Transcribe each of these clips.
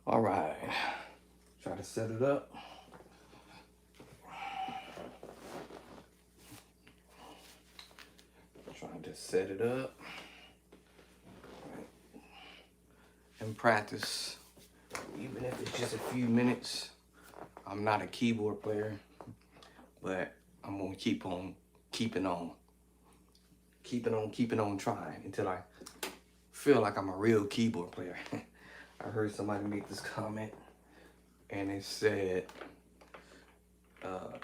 All right, try to set it up. Trying to set it up and practice, even if it's just a few minutes. I'm not a keyboard player, but I'm gonna keep on keeping on, keeping on trying until I feel like I'm a real keyboard player. I heard somebody make this comment, and it said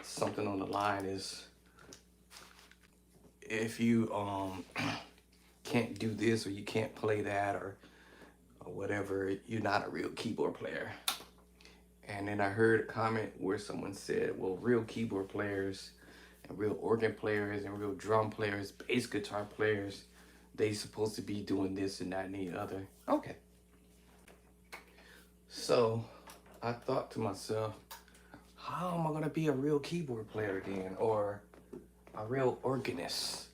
something on the line is, if you can't do this or you can't play that or whatever, you're not a real keyboard player. And then I heard a comment where someone said, well, real keyboard players and real organ players and real drum players, bass guitar players, they supposed to be doing this and that and the other. Okay. So I thought to myself, how am I gonna be a real keyboard player then, or a real organist?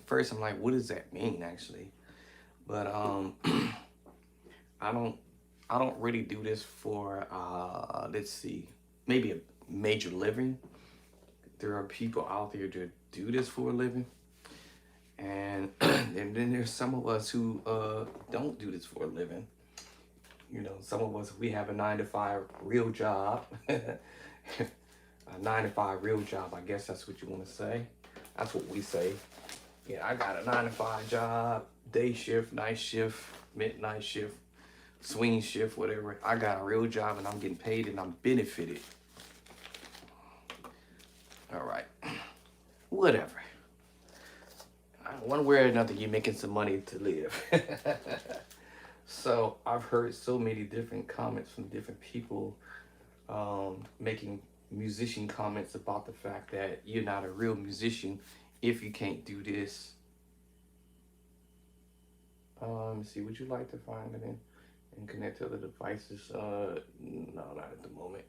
First I'm like, what does that mean actually? But I don't really do this for let's see, maybe a major living. There are people out there that do this for a living, and and then there's some of us who don't do this for a living. You know, some of us, we have a 9-to-5 real job. A 9-to-5 real job, I guess that's what you want to say. That's what we say. Yeah, I got a 9-to-5 job, day shift, night shift, midnight shift, swing shift, whatever. I got a real job and I'm getting paid and I'm benefited. All right, whatever. One way or another, you're making some money to live. So I've heard so many different comments from different people making musician comments about the fact that you're not a real musician if you can't do this. Let me see, would you like to find it and connect to other devices? No, not at the moment.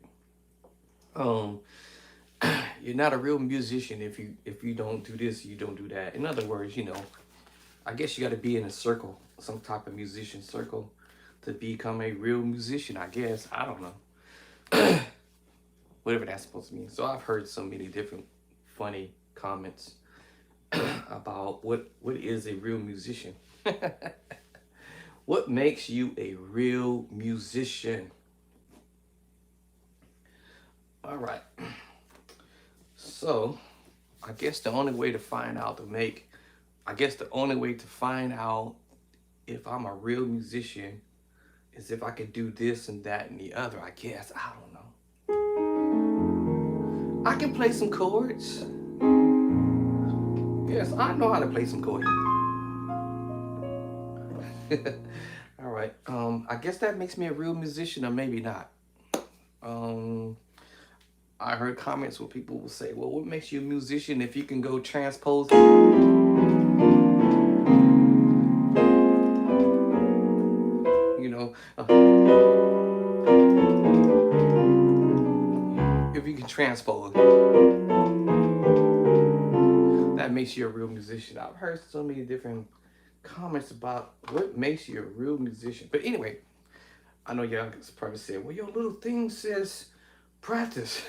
You're not a real musician if you don't do this, you don't do that. In other words, you know, I guess you got to be in a circle, some type of musician circle, to become a real musician, I guess. I don't know. Whatever that's supposed to mean. So I've heard so many different funny comments about what is a real musician. What makes you a real musician? All right. So I guess the only way to find out if I'm a real musician is if I could do this and that and the other, I guess. I don't know. I can play some chords. Yes, I know how to play some chords. All right. I guess that makes me a real musician, or maybe not. I heard comments where people will say, well, what makes you a musician if you can go transpose? You know, if you can transpose, that makes you a real musician. I've heard so many different comments about what makes you a real musician. But anyway, I know y'all probably said, well, your little thing says practice.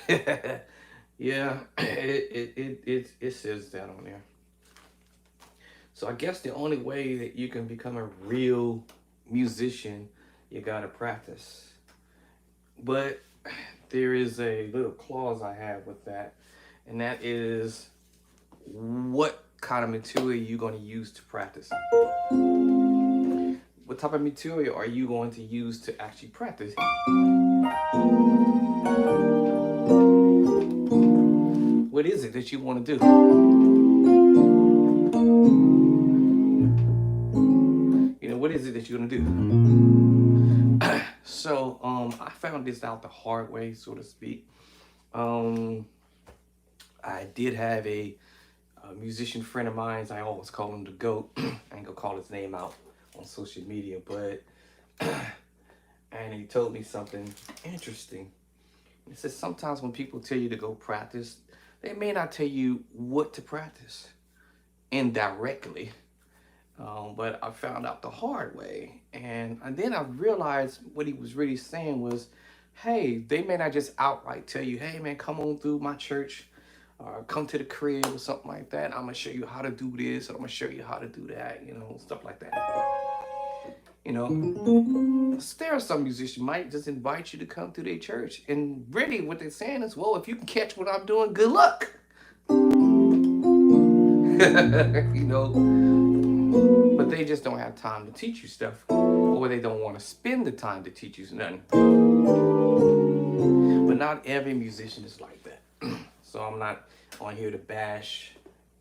Yeah, it says that on there. So I guess the only way that you can become a real musician, you gotta practice. But there is a little clause I have with that, and that is, what kind of material you're going to use to practice. What type of material are you going to use to actually practice? What is it that you want to do? You know, what is it that you're going to do? So I found this out the hard way, so to speak. I did have a musician friend of mine. I always call him the GOAT. I ain't gonna call his name out on social media, but and he told me something interesting. He says sometimes when people tell you to go practice, they may not tell you what to practice indirectly. But I found out the hard way. And then I realized what he was really saying was, hey, they may not just outright tell you, hey, man, come on through my church or come to the crib or something like that. I'm going to show you how to do this, or I'm going to show you how to do that, stuff like that. There are some musicians might just invite you to come to their church. And really what they're saying is, well, if you can catch what I'm doing, good luck. But they just don't have time to teach you stuff, or they don't want to spend the time to teach you nothing. But not every musician is like that. So I'm not on here to bash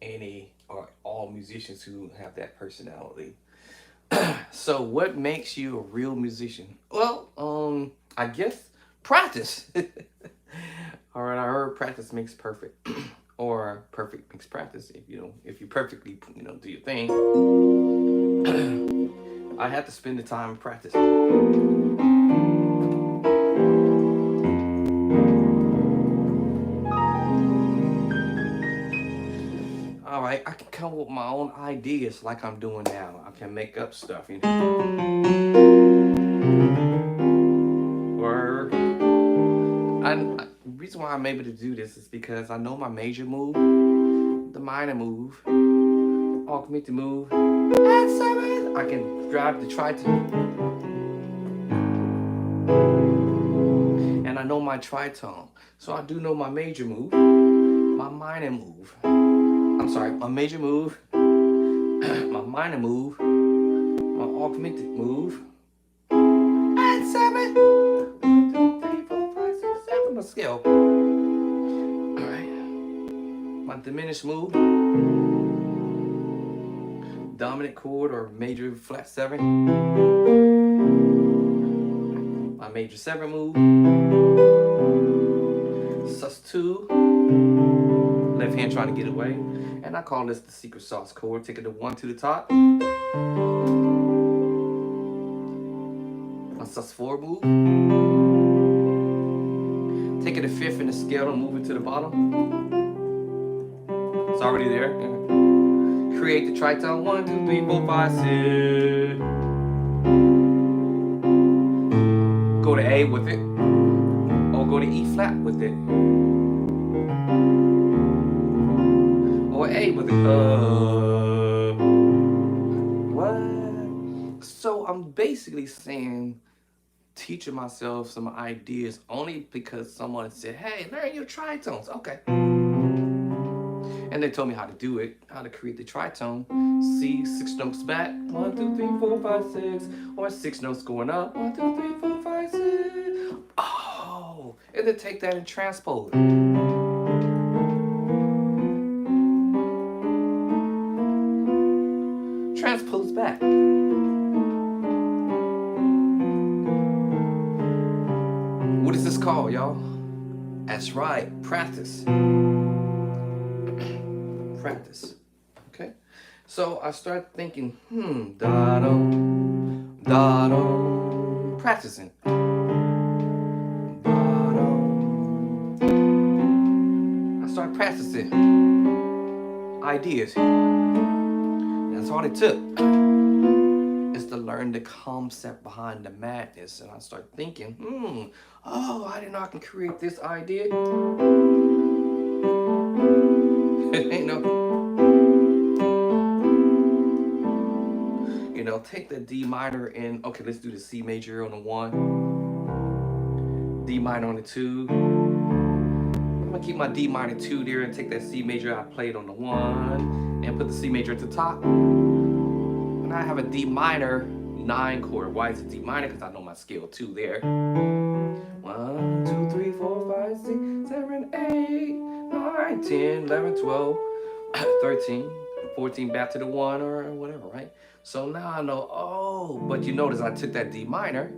any or all musicians who have that personality. So what makes you a real musician? Well, I guess practice. All right, I heard practice makes perfect. Or perfect makes practice. If you perfectly, do your thing. I have to spend the time practicing. All right, I can come up with my own ideas like I'm doing now. I can make up stuff, Or the reason why I'm able to do this is because I know my major move, the minor move, augmented move, and seven. I can drive the tritone, and I know my tritone. So I do know my major move, my minor move. I'm sorry, my major move, my minor move, my augmented move, and seven. 1, 2, 3, 4, 5, 6, 7. The scale. All right. My diminished move, dominant chord or major flat 7. My major 7 move, sus2. Left hand trying to get away. And I call this the secret sauce chord. Take it to 1 to the top. My sus4 move. Take it to 5th in the scale and move it to the bottom. It's already there. Create the tritone. 1, 2, 3, 4, 5, 6. Go to A with it. Or go to E flat with it. Or A with it. What? So I'm basically saying, teaching myself some ideas only because someone said, hey, learn your tritones. Okay. And they told me how to do it, how to create the tritone. C, 6 notes back. 1, 2, 3, 4, 5, 6. Or 6 notes going up. 1, 2, 3, 4, 5, 6. Oh, and then take that and transpose it. Transpose back. What is this called, y'all? That's right, practice. Practice. Okay? So I started thinking, da-dum, da-dum, practicing. Da-dum. I started practicing ideas. That's all it took, is to learn the concept behind the madness. And I started thinking, oh, I didn't know I can create this idea. Take the D minor and, okay, let's do the C major on the 1, D minor on the 2. I'm gonna keep my D minor 2 there and take that C major I played on the 1 and put the C major at the top. And I have a D minor 9 chord. Why is it D minor? Because I know my scale 2 there. 1, 2, 3, 4, 5, 6, 7, 8, 9, 10, 11, 12, 13, 14, back to the 1 or whatever, right? So now I know, oh, but you notice I took that D minor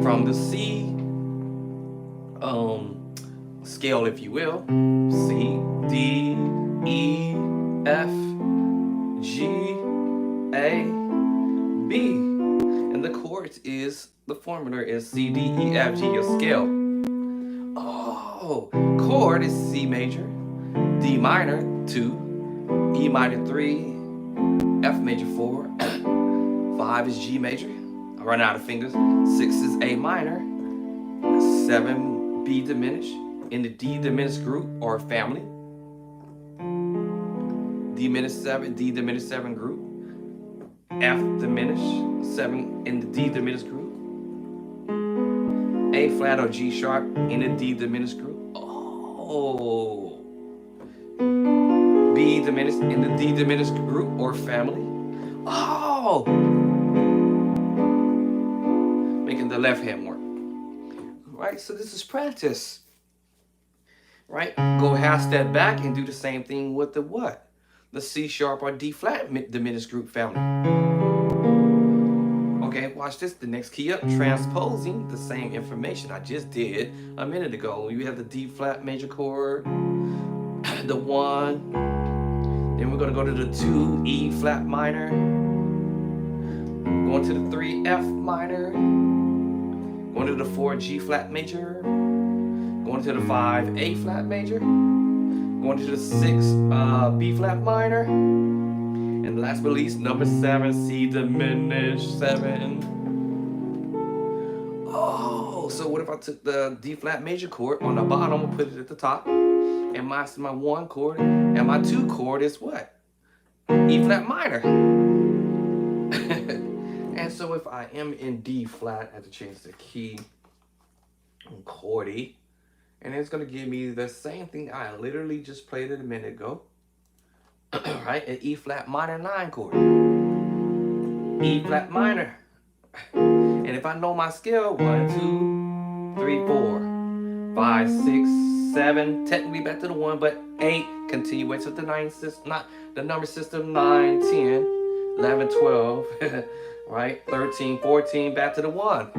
from the C scale, if you will. C, D, E, F, G, A, B. And the chords is, the formula is C, D, E, F, G, your scale. Oh, chord is C major, D minor 2, E minor 3, F major 4, 5 is G major. I run out of fingers. 6 is A minor. 7 B diminished in the D diminished group or family. D diminished 7, D diminished 7 group. F diminished 7 in the D diminished group. A flat or G sharp in the D diminished group. Oh. B diminished in the D diminished group or family. Oh. Making the left hand work. Right, so this is practice. Right, go half step back and do the same thing with the what? The C sharp or D flat diminished group family. Okay, watch this. The next key up, transposing the same information I just did a minute ago. You have the D flat major chord, the 1, then we're gonna go to the 2 E flat minor, going to the 3 F minor, going to the 4 G flat major, going to the 5 A flat major, going to the 6 B flat minor, and last but least, number 7, C diminished 7. Oh, so what if I took the D flat major chord on the bottom and put it at the top, and my 1 chord, and my 2 chord is what? E flat minor. And so if I am in D flat, I have to change the key on chordy, and it's gonna give me the same thing I literally just played it a minute ago. Right, an E flat minor 9 chord. E flat minor. And if I know my scale, 1, 2, 3, 4, 5, 6, 7, technically back to the 1, but 8, continuation with the 9 system, not the number system, 9, 10, 11, 12, right, 13, 14, back to the 1.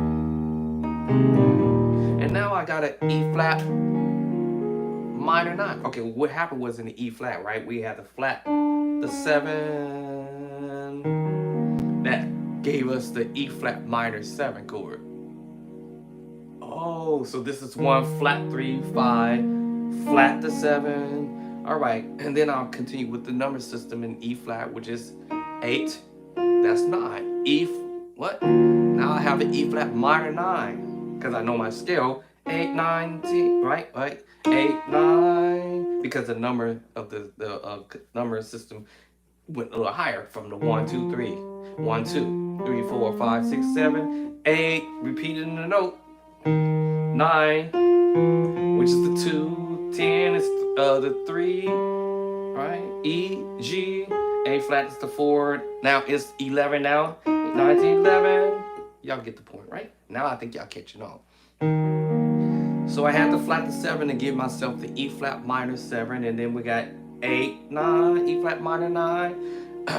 And now I got an E flat minor 9. Okay, what happened was in the E flat, right? We had the flat, the 7, that gave us the E flat minor 7 chord. Oh, so this is 1 flat 3, 5, flat the 7. All right, and then I'll continue with the number system in E flat, which is 8. That's 9. What? Now I have an E flat minor 9 because I know my scale. 8, 9, 10, right? 8, 9, because the number of the number system went a little higher from the 1, 2, 3, 1, 2, 3, 4, 5, 6, 7, 8, repeating the note, 9, which is the 2, 10 is the 3, right? E, G, A flat is the 4. Now it's 11 now, 19, 11. Y'all get the point, right? Now I think y'all catching on. So I had to flat the 7 and give myself the E flat minor 7, and then we got 8, 9, E flat minor 9.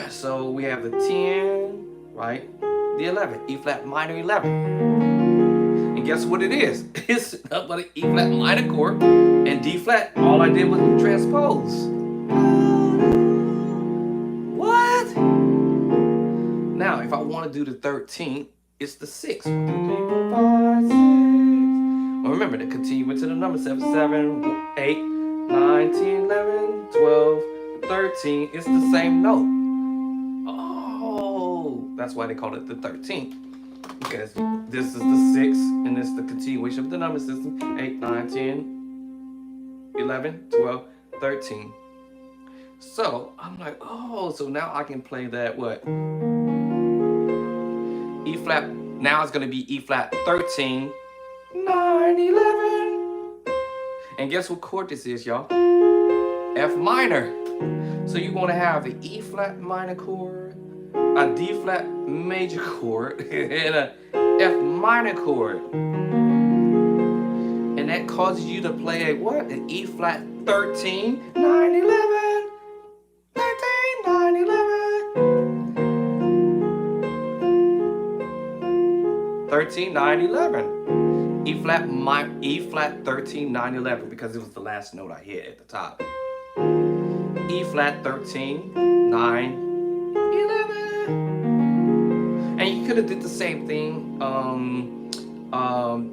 So we have the 10, right? The 11, E flat minor 11. And guess what it is? It's up with an E flat minor chord and D flat. All I did was transpose. What? Now, if I want to do the 13th, it's the 6. 1, 2, 3, 4, 5, 6. Remember to continue into the number 7, 7, 8, 9, 10, 11, 12, 13. It's the same note. Oh, that's why they call it the 13th. Because this is the 6, and this is the continuation of the number system. 8, 9, 10, 11, 12, 13. So I'm like, oh, so now I can play that what? E flat. Now it's going to be E flat 13. 9, 11. And guess what chord this is, y'all? F minor. So you're going to have an E flat minor chord, a D flat major chord, and a F minor chord. And that causes you to play a what? An E flat 13, 9, 11. 13, 9, 11. 13, 9, 11. E flat 13, 9, 11, because it was the last note I hit at the top. E flat 13, 9, 11. And you could have did the same thing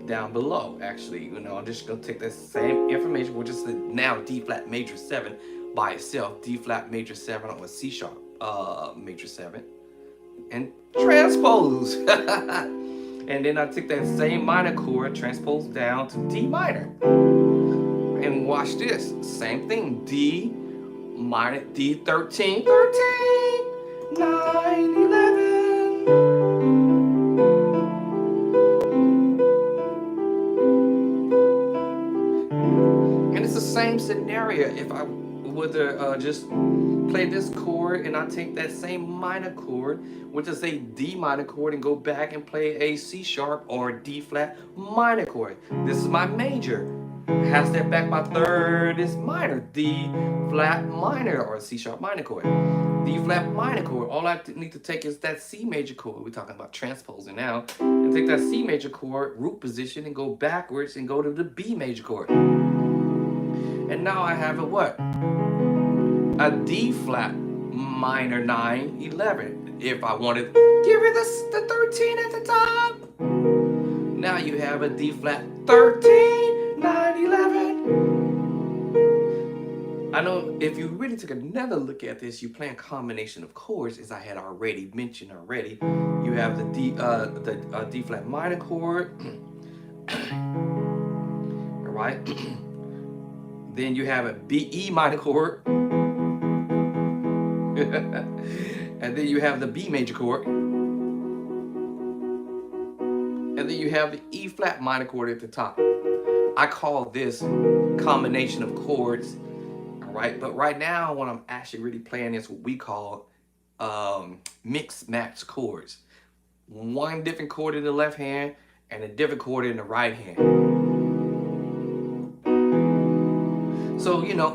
down below, actually. You know, I'm just gonna take that same information, which is now D flat major 7 by itself, D flat major 7 on a C sharp. major 7 and transpose. And then I took that same minor chord, transposed down to D minor. And watch this, same thing, D minor, D 13, 9, 11. And it's the same scenario. If I were to just play this chord and I take that same minor chord, which is a D minor chord, and go back and play a C sharp or D flat minor chord. This is my major. Has that back, my third is minor, D flat minor or C sharp minor chord. D flat minor chord. All I need to take is that C major chord. We're talking about transposing now. And take that C major chord, root position, and go backwards and go to the B major chord. And now I have a what? A D flat minor 9, 11. If I wanted to get rid of the 13 at the top. Now you have a D flat 13, 9, 11. I know if you really took another look at this, you play a combination of chords, as I had already mentioned already. You have the D flat minor chord, all right? Then you have a E minor chord, and then you have the B major chord, and then you have the E flat minor chord at the top. I call this combination of chords. Right, but right now what I'm actually really playing is what we call mix match chords. One different chord in the left hand and a different chord in the right hand. So, you know,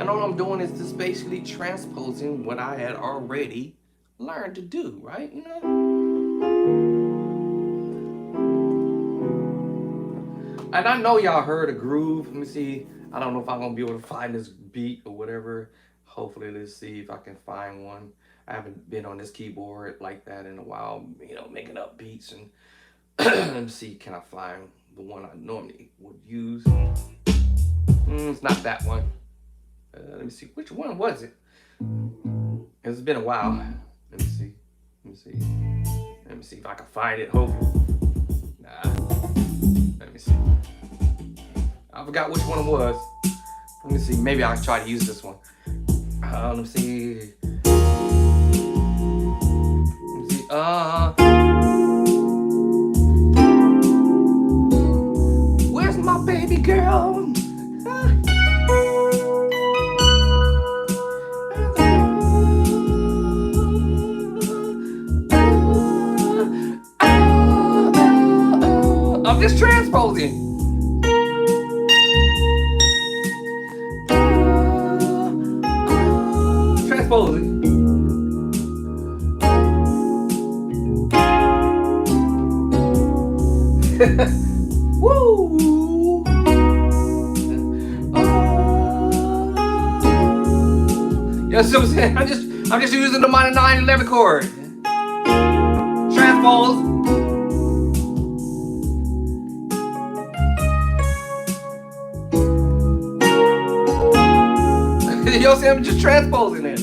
and all I'm doing is just basically transposing what I had already learned to do, right? You know? And I know y'all heard a groove. Let me see. I don't know if I'm going to be able to find this beat or whatever. Hopefully, let's see if I can find one. I haven't been on this keyboard like that in a while, you know, making up beats. And let me see, can I find the one I normally would use? It's not that one. Let me see. Which one was it? It's been a while. Let me see. Let me see. Let me see if I can find it. Hopefully. Nah. Let me see. I forgot which one it was. Let me see. Maybe I'll try to use this one. Let me see. Let me see. Where's my baby girl? I'm just transposing. Transposing. Woo! You know what I'm saying? I'm just using the minor 9, 11 chord. Transpose. You know what I'm saying? I'm just transposing it.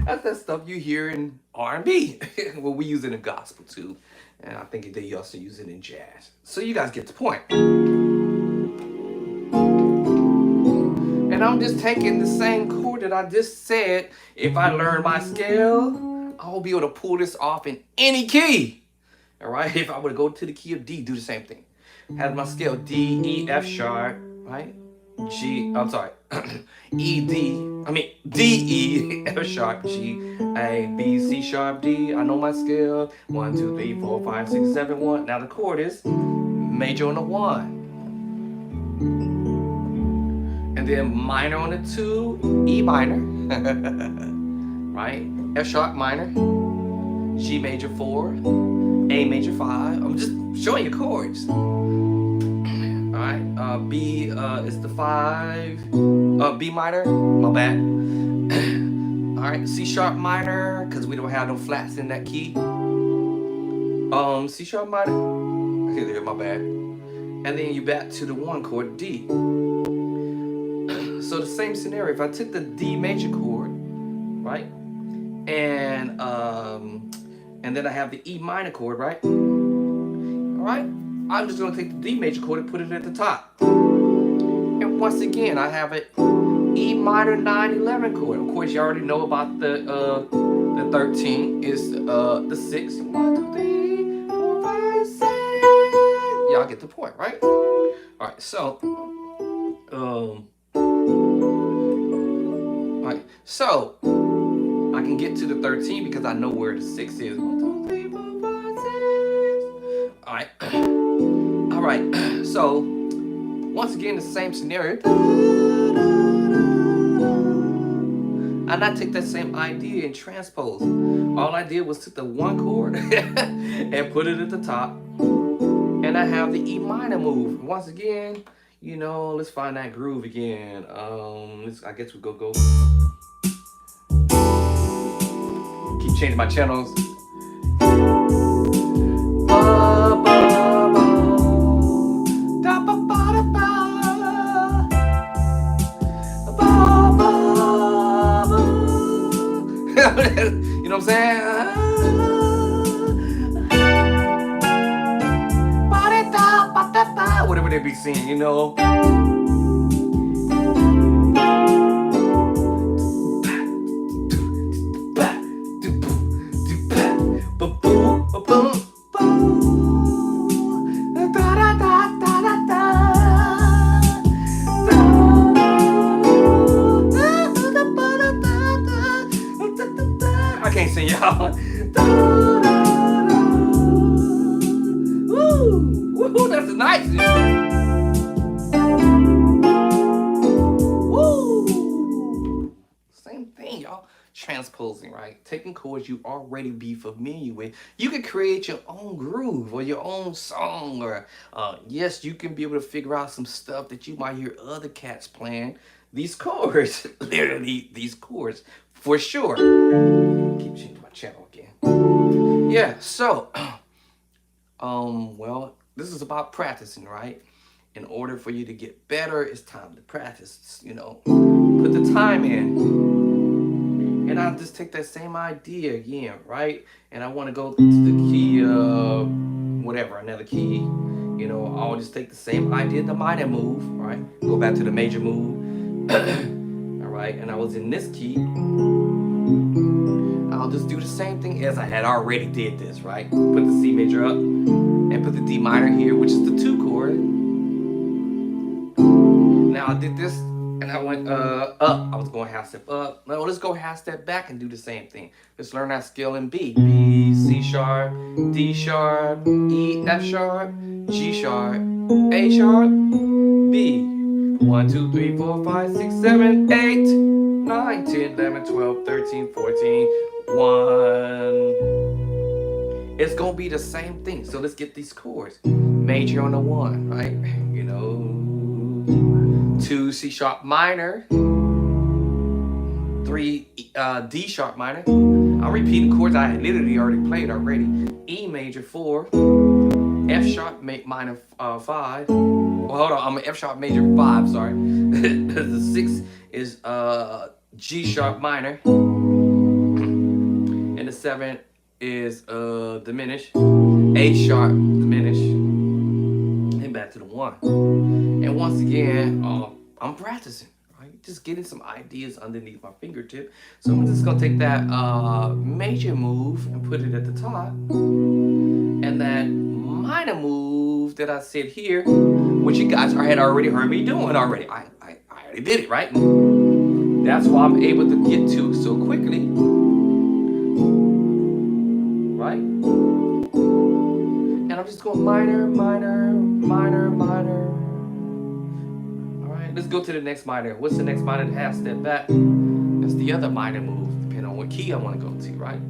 That's that stuff you hear in R&B. Well, we use it in gospel too. And I think they also use it in jazz. So you guys get the point. And I'm just taking the same chord that I just said. If I learn my scale, I'll be able to pull this off in any key. All right, if I were to go to the key of D, do the same thing. Have my scale D, E, F sharp, right? G, I'm sorry, D, E, F sharp, G, A, B, C sharp, D. I know my scale. 1, 2, 3, 4, 5, 6, 7, 1. Now the chord is major on the 1. And then minor on the 2, E minor, right? F sharp minor, G major 4, A major 5. I'm just showing you chords. Alright, B is the 5. B minor, my bad. Alright, C sharp minor, because we don't have no flats in that key. C sharp minor. Okay, there, my bad. And then you back to the 1 chord, D. So the same scenario. If I took the D major chord, right, and then I have the E minor chord, right. All right. I'm just gonna take the D major chord and put it at the top. And once again, I have it E minor 9/11 chord. Of course, you already know about the 13 is the 6. 1, 2, 3, 4, 5, 6. Y'all get the point, right? All right, so all right, so I can get to the 13 because I know where the 6 is. 1, 2, 3, 4, 5, 6. All right, all right. So once again, the same scenario. And I take that same idea and transpose. All I did was took the 1 chord and put it at the top. And I have the E minor move. Once again, you know, let's find that groove again. I guess we go. Keep changing my channels. You know what I'm saying? Whatever they be singing, you know. I can't sing, y'all. Woo, that's nice. Woo. Same thing, y'all. Transposing, right? Taking chords you already be familiar with. You can create your own groove or your own song, or yes, you can be able to figure out some stuff that you might hear other cats playing. These chords, literally these chords, for sure. Keep changing my channel again. Yeah, so well, this is about practicing, right? In order for you to get better, it's time to practice, you know. Put the time in. And I'll just take that same idea again, right? And I want to go to the key, whatever, another key. You know, I'll just take the same idea, the minor move, right? Go back to the major move. All right, and I was in this key. I'll just do the same thing as I had already did this, right? Put the C major up and put the D minor here, which is the 2 chord. Now I did this and I went up. I was going half step up. Now let's go half step back and do the same thing. Let's learn that scale in B. B, C sharp, D sharp, E, F sharp, G sharp, A sharp, B. 1, 2, 3, 4, 5, 6, 7, 8, 9, 10, 11, 12, 13, 14, 1. It's gonna be the same thing. So let's get these chords. Major on the 1, right? You know, 2 C sharp minor, 3 D sharp minor. I'm repeating chords I had literally already played already. E major 4, F sharp minor 5. Well, hold on, I'm an F sharp major 5. Sorry. The 6 is G sharp minor, and the 7 is diminished, A sharp diminished, and back to the 1. And once again, I'm practicing, right? Just getting some ideas underneath my fingertip. So I'm just gonna take that major move and put it at the top, and that minor move that I said here, which you guys had already heard me doing already. I already did it, right? That's why I'm able to get to it so quickly. Right? And I'm just going minor, minor, minor, minor. All right, let's go to the next minor. What's the next minor? Half step back. That's the other minor move, depending on what key I want to go to, right?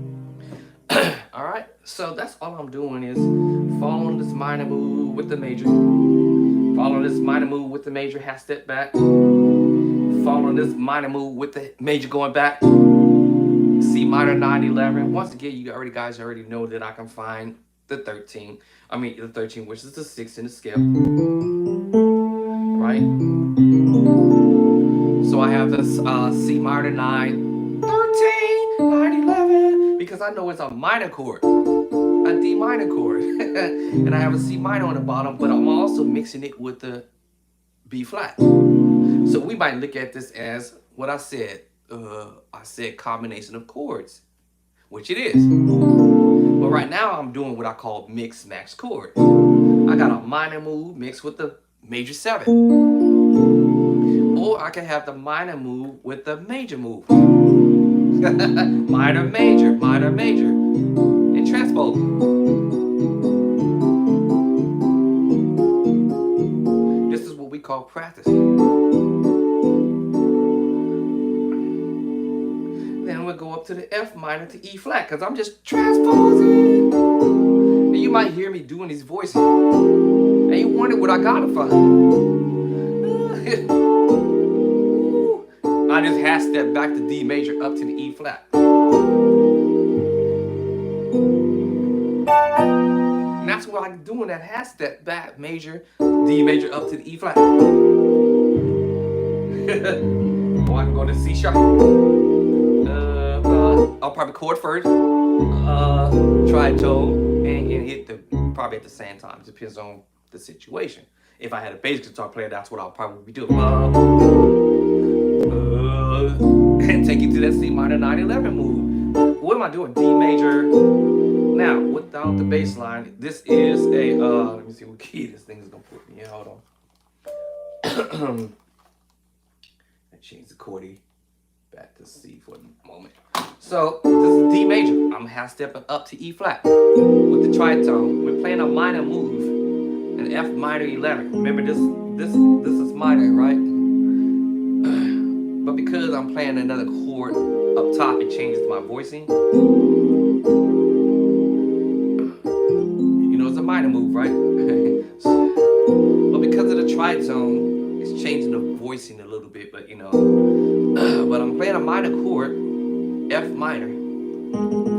All right, so that's all I'm doing is following this minor move with the major. Following this minor move with the major, half step back. Following this minor move with the major going back. C minor 9/11. Once again, you guys already know that I can find the 13. I mean the 13, which is the 6th in the scale, right? So I have this C minor 9, 13, 9, 11, because I know it's a minor chord, a D minor chord, and I have a C minor on the bottom, but I'm also mixing it with the B flat. So we might look at this as what I said. I said combination of chords, which it is. But right now I'm doing what I call mix match chord. I got a minor move mixed with the major 7. Or I can have the minor move with the major move. Minor, major, and transpose. This is what we call practice. Then we'll go up to the F minor to E flat, because I'm just transposing. And you might hear me doing these voices. And you wonder what I got it from. I just half step back to D major up to the E flat. And that's what I'm doing, that half step back major, D major up to the E flat. Or I can go to C sharp. I'll probably chord first, tritone, and hit the probably at the same time. Depends on the situation. If I had a bass guitar player, that's what I'll probably be doing. And take you to that C minor 9/11 move. What am I doing? D major. Now, without the bass line, this is a let me see what key this thing is gonna put me in. Hold on. I change the chordy back to C for a moment. So this is D major. I'm half stepping up to E flat with the tritone. We're playing a minor move, an F minor 11. Remember this is minor, right? But because I'm playing another chord up top, it changes my voicing. You know, it's a minor move, right? But because of the tritone, it's changing the voicing a little bit. But you know, but I'm playing a minor chord, F minor.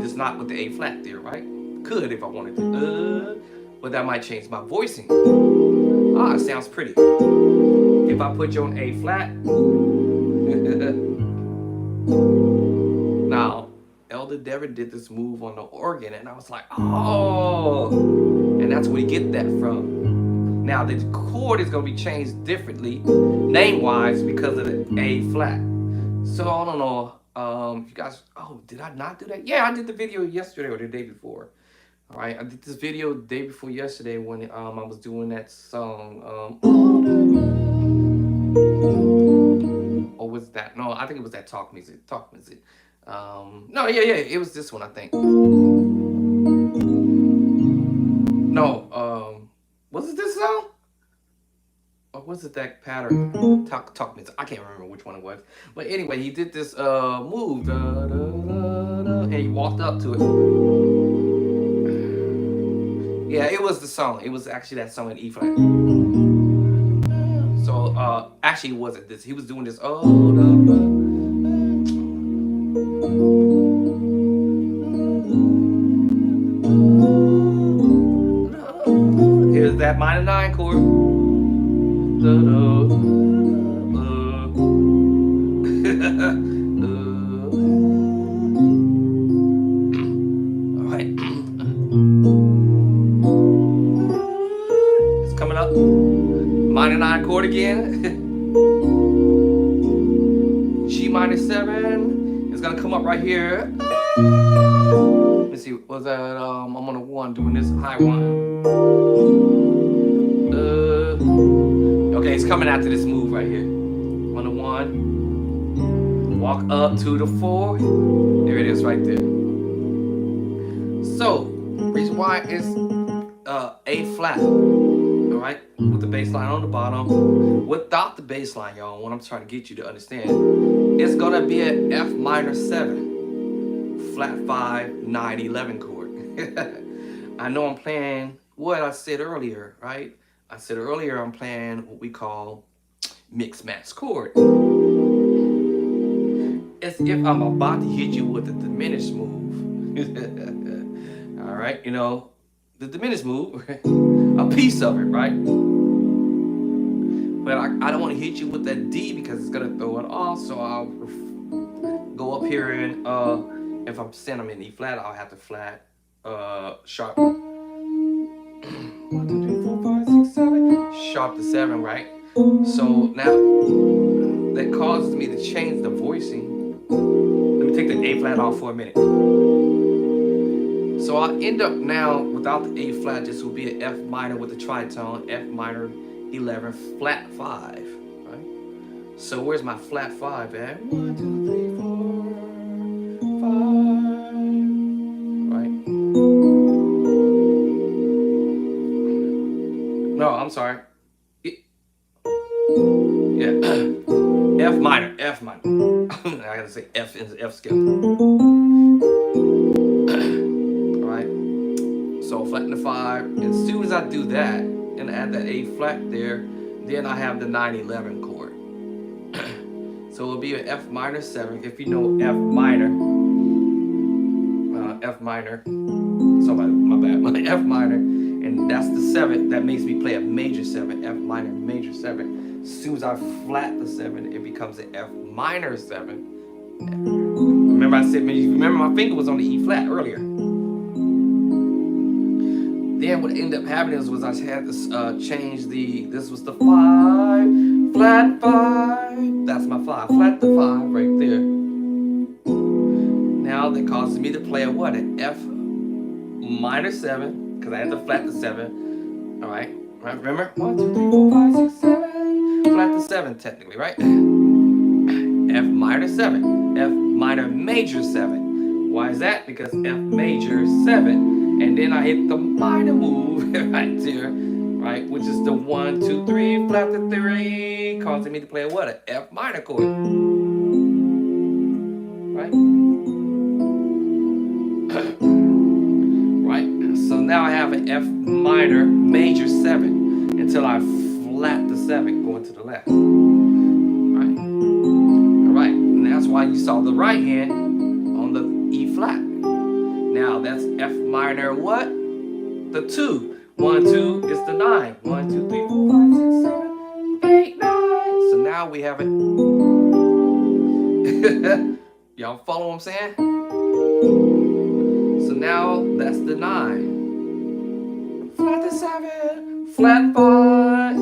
Just not with the A flat there, right? Could if I wanted to, but that might change my voicing. It sounds pretty. If I put you on A flat. Now, Elder Dever did this move on the organ, and I was like, oh, and that's where you get that from. Now, the chord is going to be changed differently, name-wise, because of the A flat. So, I don't know, you guys, did I not do that? Yeah, I did the video yesterday or the day before. All right, I did this video the day before yesterday when I was doing that song, or was that? No, I think it was that talk music. No, yeah, it was this one, I think. No, was it this song? Or was it that pattern? Talk music. I can't remember which one it was. But anyway, he did this move, and he walked up to it. Yeah, it was the song. It was actually that song in E flat. So actually, it wasn't this. He was doing this. Here's that minor 9 chord. All right. It's coming up. Minor 9 chord again. G minor 7. It's gonna come up right here. Let's see, was that I'm on a 1 doing this high 1. Okay, it's coming after this move right here. On the 1. Walk up to the 4. There it is right there. So, reason why it's A flat. Alright, with the bass line on the bottom. Without the bass line, y'all, what I'm trying to get you to understand, it's gonna be an F minor 7, flat 5, 9, 11 chord. I know I'm playing what I said earlier, right? I said earlier I'm playing what we call mix match chord. As if I'm about to hit you with a diminished move. Alright, you know, the diminished move, a piece of it, right? But I don't want to hit you with that D because it's gonna throw it off. So I'll go up here and if I'm saying I'm in E flat, I'll have to flat sharp. 1, 2, 3, 4, 5, 6, 7. Sharp to 7, right? So now that causes me to change the voicing. Let me take the A flat off for a minute. So I'll end up now without the A flat, this will be an F minor with the tritone, F minor 11, flat 5, right? So where's my flat 5 at? 1, 2, 3, 4, 5, right? No, I'm sorry. Yeah, F minor, F minor. I gotta say F in the F scale. Alright, so flatten the 5. As soon as I do that and add that A flat there, then I have the 9/11 chord. So it'll be an F minor 7. If you know F minor, somebody, my bad, F minor, and that's the 7. That makes me play a major 7, F minor, major 7. As soon as I flat the 7, it becomes an F minor 7. Remember I said, remember my finger was on the E flat earlier. Then what ended up happening was I had to change this was the 5, flat 5. That's my 5, flat the 5 right there. Now that causes me to play a what? An F minor 7, because I had to flat the 7. All right, remember? 1, 2, 3, 4, 5, 6, 7. Flat the 7 technically, right? F minor 7, F minor major 7. Why is that? Because F major 7, and then I hit the minor move right there, right? Which is the 1, 2, 3, flat the 3, causing me to play a what? An F minor chord, right? Right. So now I have an F minor major 7 until I flat the 7 going to the left. Right? Alright. And that's why you saw the right hand on the E flat. Now that's F minor what? The 2. 1, 2 is the 9. 1, 2, 3, 4, 5, 6, 7, 8, 9. So now we have it. Y'all follow what I'm saying? So now that's the 9. Flat the 7, flat 5.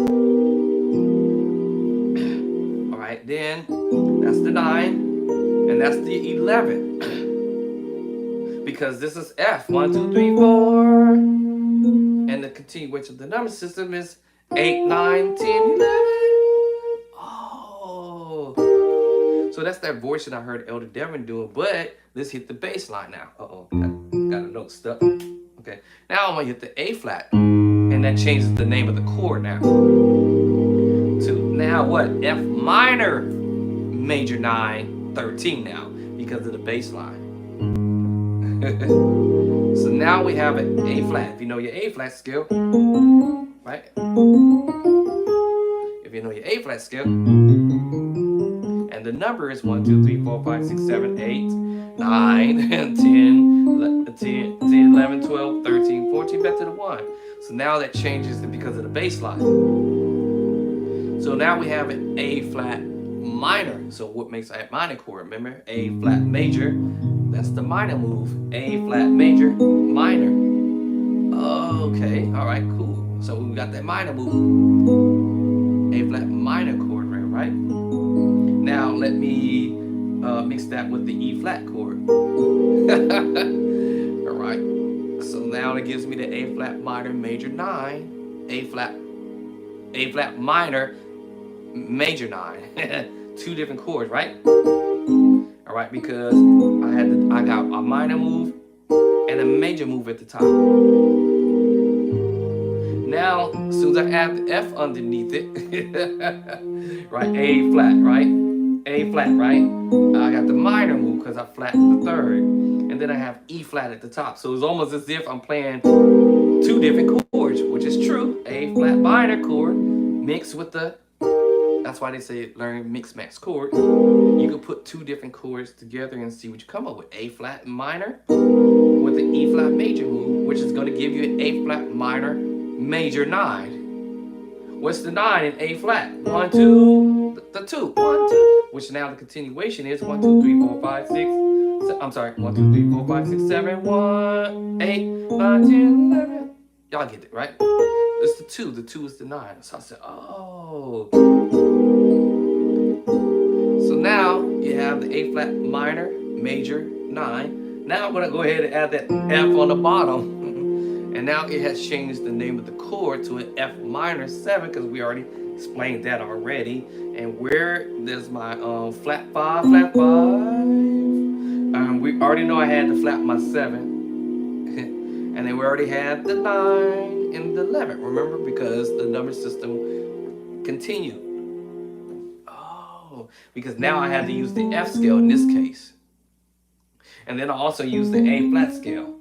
Alright, then that's the 9, and that's the 11. Because this is F, 1, 2, 3, 4. And the continuation of the number system is 8, 9, 10, 11. Oh. So that's that voicing I heard Elder Devin doing, but let's hit the bass line now. Uh-oh, got a note stuck. Okay, now I'm gonna hit the A flat, and that changes the name of the chord now. To now what? F minor major 9, 13 now, because of the bass line. So now we have an A flat. If you know your A flat scale, right? If you know your A flat scale, and the number is 1, 2, 3, 4, 5, 6, 7, 8, 9, 10, 11, 12, 13, 14, back to the 1. So now that changes because of the bass line. So now we have an A flat minor. So what makes a minor chord? Remember, A flat major. That's the minor move. A flat major, minor. Okay, all right, cool. So we got that minor move. A flat minor chord, right? Now let me mix that with the E flat chord. All right. So now it gives me the A flat minor major 9, A flat minor major 9. Two different chords, right? All right, because I got a minor move and a major move at the top. Now, as soon as I add the F underneath it, right? A flat, right? A flat, right? I got the minor move because I flattened the 3rd, and then I have E flat at the top. So it's almost as if I'm playing two different chords, which is true. A flat minor chord mixed with the That's why they say learn mixed max chord. You can put two different chords together and see what you come up with. A flat minor with an E flat major move, which is going to give you an A flat minor major 9. What's the 9 in A flat? 1, 2, the 2, 1, 2, which now the continuation is 1, 2, 3, 4, 5, 6. I'm sorry, 1, 2, 3, 4, 5, 6, 7, 1, 8, 9, 10, 11. Y'all get it, right? It's the 2. The 2 is the 9. So I said, oh. So now you have the A flat minor major 9. Now I'm going to go ahead and add that F on the bottom. And now it has changed the name of the chord to an F minor 7 because we already explained that already. And where there's my flat 5, flat 5. We already know I had to flat my 7. And then we already had the 9 and the 11. Remember, because the number system continued. Oh, because now I had to use the F scale in this case. And then I also used the A flat scale.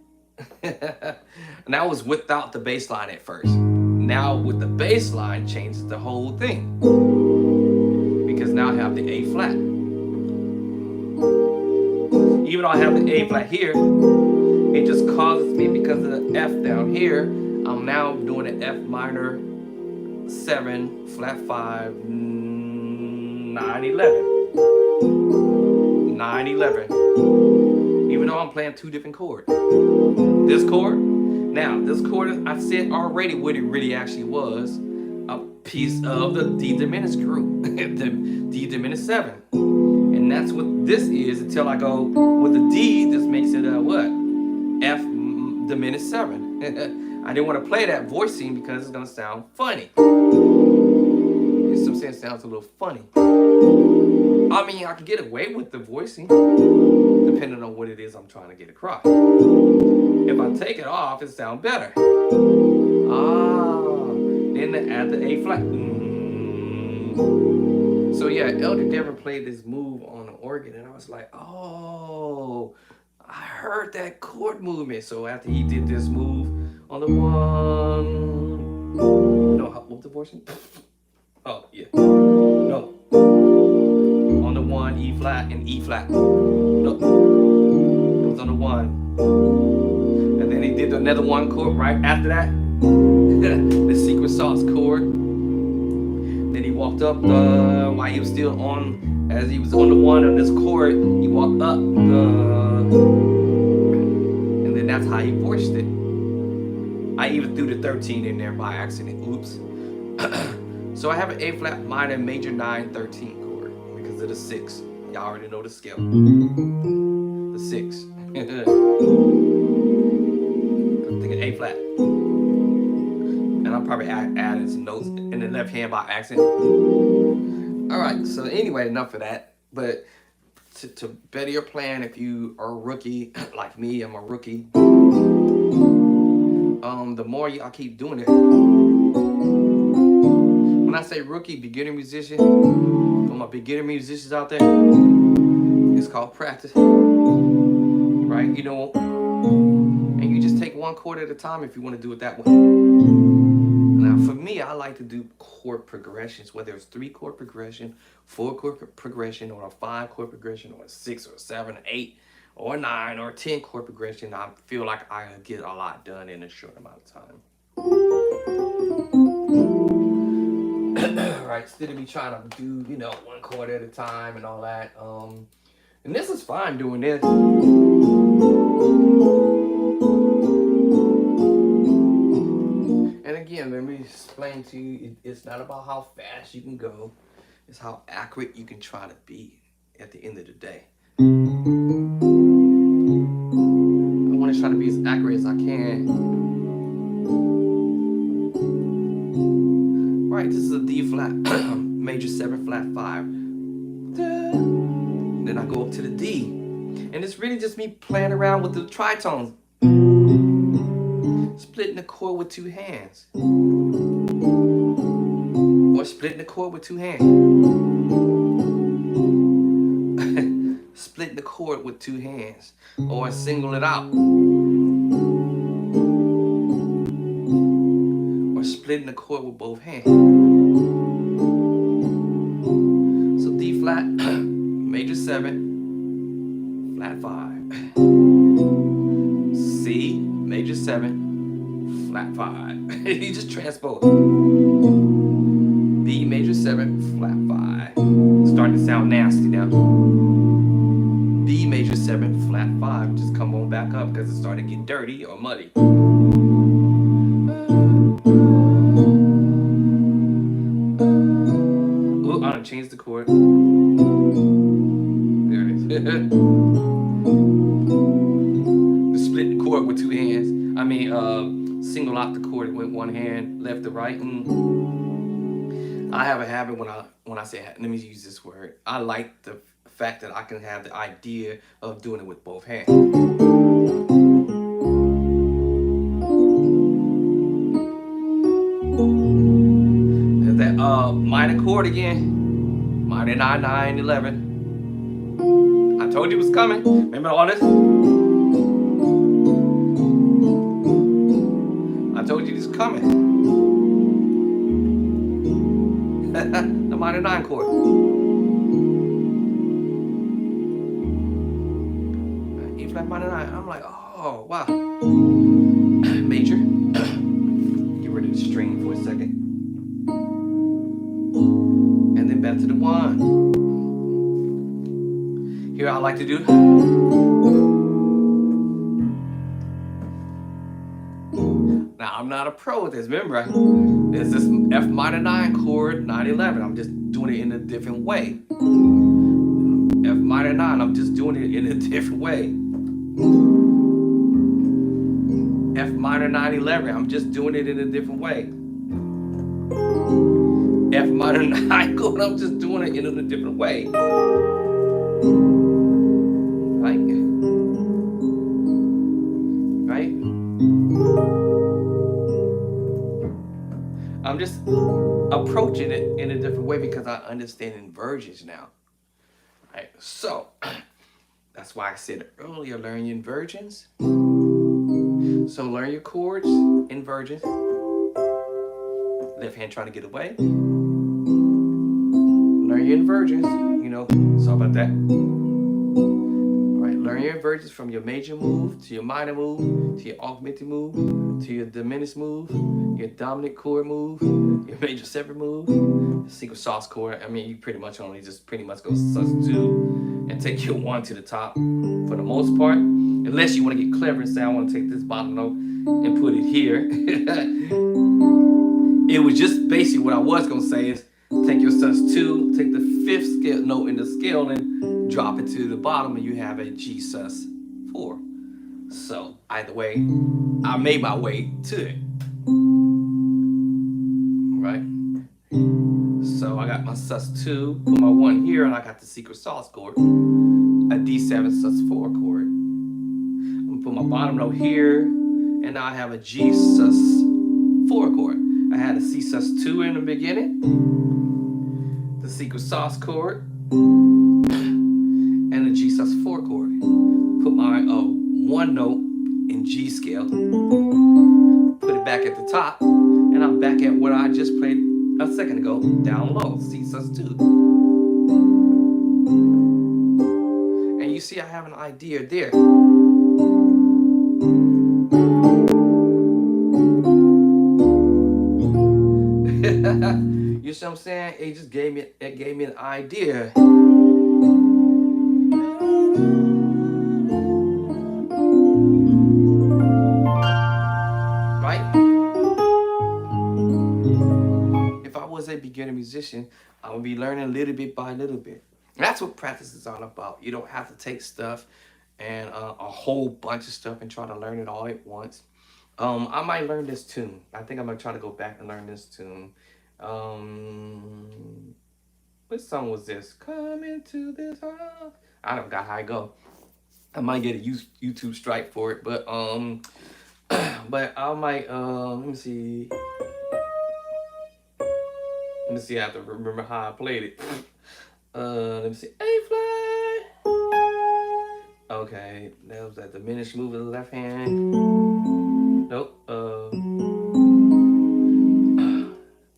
And that was without the bass line at first. Now with the bass line changes the whole thing. Because now I have the A flat. Even though I have the A flat here, it just causes me, because of the F down here, I'm now doing an F minor 7, flat 5, 9, 11. 9, 11. Even though I'm playing two different chords. This chord, now this chord, I said already what it really actually was, a piece of the D diminished group, the D diminished 7. And that's what this is until I go with the D. This makes it a what? F diminished 7. I didn't want to play that voicing because it's going to sound funny. Some sense it sounds a little funny. I mean, I can get away with the voicing depending on what it is I'm trying to get across. If I take it off, it sounds better. Then they add the A flat. So yeah, Elder Dever played this move on the organ, and I was like, oh, I heard that chord movement. So after he did this move on the 1, no, what was the voicing? Oh yeah, no, on the 1, E flat and E flat. No, it was on the 1. And then he did another 1 chord right after that. The secret sauce chord. Then he walked up while he was still on, as he was on the 1 on this chord, he walked up and then that's how he voiced it. I even threw the 13 in there by accident. Oops. So I have an A flat minor major 9 13 chord because of the 6. Y'all already know the scale. The 6. I'm thinking A flat. And I'll probably add some notes in the left hand by accident. Alright, so anyway, enough of that. But to better your plan, if you are a rookie, like me, I'm a rookie. The more y'all keep doing it. When I say rookie, beginner musician, for my beginner musicians out there, it's called practice. Right? You know, and you just take 1 chord at a time if you want to do it that way. Now, for me, I like to do chord progressions, whether it's 3 chord progression, 4 chord progression, or a 5 chord progression, or a 6 or 7 or 8 or 9 or 10 chord progression. I feel like I get a lot done in a short amount of time. Right, instead of me trying to do, 1 chord at a time and all that. And this is fine doing this. And again, let me explain to you, it's not about how fast you can go, it's how accurate you can try to be at the end of the day. I want to try to be as accurate as I can. Right, this is a D flat, major 7 flat 5. Then I go up to the D. And it's really just me playing around with the tritones. Splitting the chord with 2 hands. Or splitting the chord with 2 hands. Splitting the chord with 2 hands. Or single it out. Or splitting the chord with both hands. flat, major 7, flat 5. C, major 7, flat 5. You just transpose. B, major 7, flat 5. Starting to sound nasty now. B, major 7, flat 5. Just come on back up because it's starting to get dirty or muddy. Oh, I done changed the chord. There it is. Split the chord with 2 hands. I mean, single out the chord with 1 hand, left to right. I have a habit when I say, let me use this word. I like the fact that I can have the idea of doing it with both hands. There's that minor chord again. Minor 9, 9, 11. I told you it was coming. Remember all this? I told you this was coming. The minor 9 chord. E flat minor 9. I'm like, oh, wow. Major. Get rid of the string for a second. And then back to the 1. Here I like to do. Now I'm not a pro with this. Remember, there's this F minor 9 chord, 9, 11. I'm just doing it in a different way. F minor 9. I'm just doing it in a different way. F minor 9, 11. I'm just doing it in a different way. F minor 9 chord. I'm just doing it in a different way. Right? I'm just approaching it in a different way because I understand inversions now. Right? So that's why I said earlier, learn your inversions. So learn your chords, inversions. Left hand trying to get away. Learn your inversions. You know, sorry about that. Learn your inversions from your major move to your minor move to your augmented move to your diminished move, your dominant chord move, your major 7 move, the secret sauce chord. I mean, you pretty much only just pretty much go sus2 and take your 1 to the top for the most part, unless you want to get clever and say I want to take this bottom note and put it here. It was just basically what I was gonna say is take your sus2, take the 5th scale note in the scale and drop it to the bottom and you have a G sus4. So either way, I made my way to it. Right? So I got my sus2, put my 1 here, and I got the secret sauce chord, a D7 sus4 chord. I'm gonna put my bottom note here, and now I have a G sus4 chord. I had a C sus2 in the beginning, the secret sauce chord, and a G sus4 chord. Put my 1 note in G scale, put it back at the top, and I'm back at what I just played a second ago, down low, C sus2. And you see I have an idea there. You see what I'm saying? It just gave me an idea. Right? If I was a beginner musician, I would be learning little bit by little bit. And that's what practice is all about. You don't have to take stuff and a whole bunch of stuff and try to learn it all at once. I might learn this tune. I think I'm gonna try to go back and learn this tune. What song was this? Come into this house. I don't got how I go. I might get a YouTube strike for it, but but I might let me see. Let me see. I have to remember how I played it. Let me see. A flat. Okay, that was that diminished move of the left hand. Nope.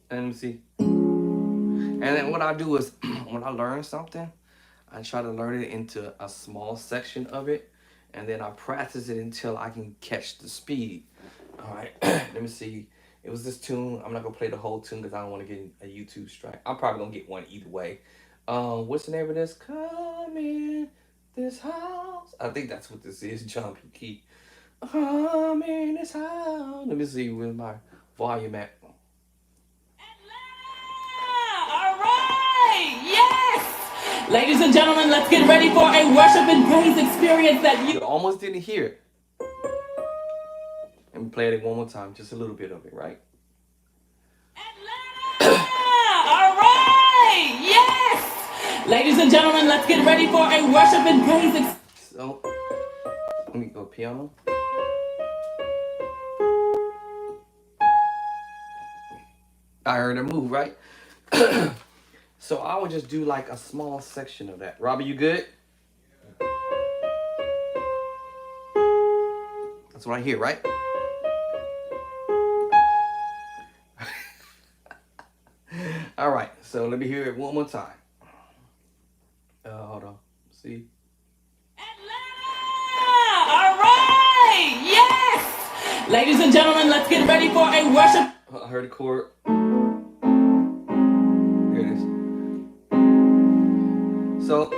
Let me see. And then what what I do is when I learn something, I try to learn it into a small section of it, and then I practice it until I can catch the speed. All right, let me see. It was this tune. I'm not gonna play the whole tune because I don't want to get a YouTube strike. I'm probably gonna get one either way. What's the name of this? Come in this house. I think that's what this is. Jumping key. Come in this house. Let me see where my volume at. All right, yes! Ladies and gentlemen, let's get ready for a worship and praise experience that You almost didn't hear it. Let me play it one more time, just a little bit of it, right? All right, yes! Ladies and gentlemen, let's get ready for a worship and praise experience. So, let me go piano. I heard her move, right? So I would just do like a small section of that. Robbie, you good? That's what I hear, right? All right, so let me hear it one more time. Hold on. See? All right, yes! Ladies and gentlemen, let's get ready for a worship. I heard the chord. Here it is. So,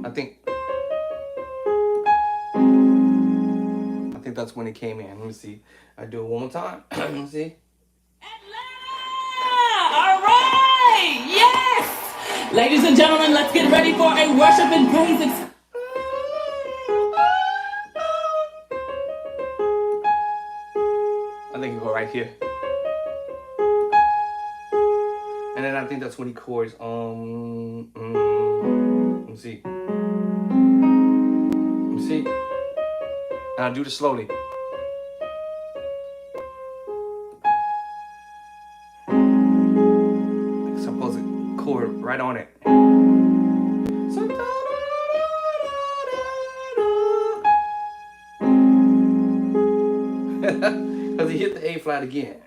I think that's when it came in. Let me see. I do it one more time. Let me see. All right, yes! Ladies and gentlemen, let's get ready for a worship and praise experience. I think you go right here. And then I think that's when he chords, let me see. Let me see. And I do this slowly. I'm supposed to chord right on it. So, because he hit the A flat again.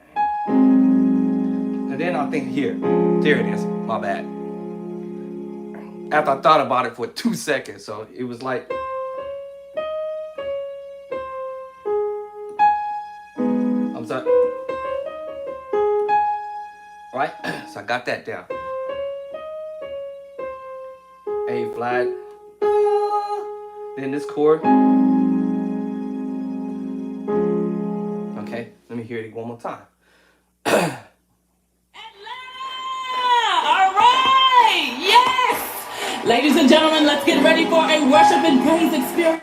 And then I think here. There it is. My bad. After I thought about it for 2 seconds. So it was like. I'm sorry. Right? So I got that down. A flat. Then this chord. Okay, let me hear it one more time. All right, yes! Ladies and gentlemen, let's get ready for a worship and praise experience.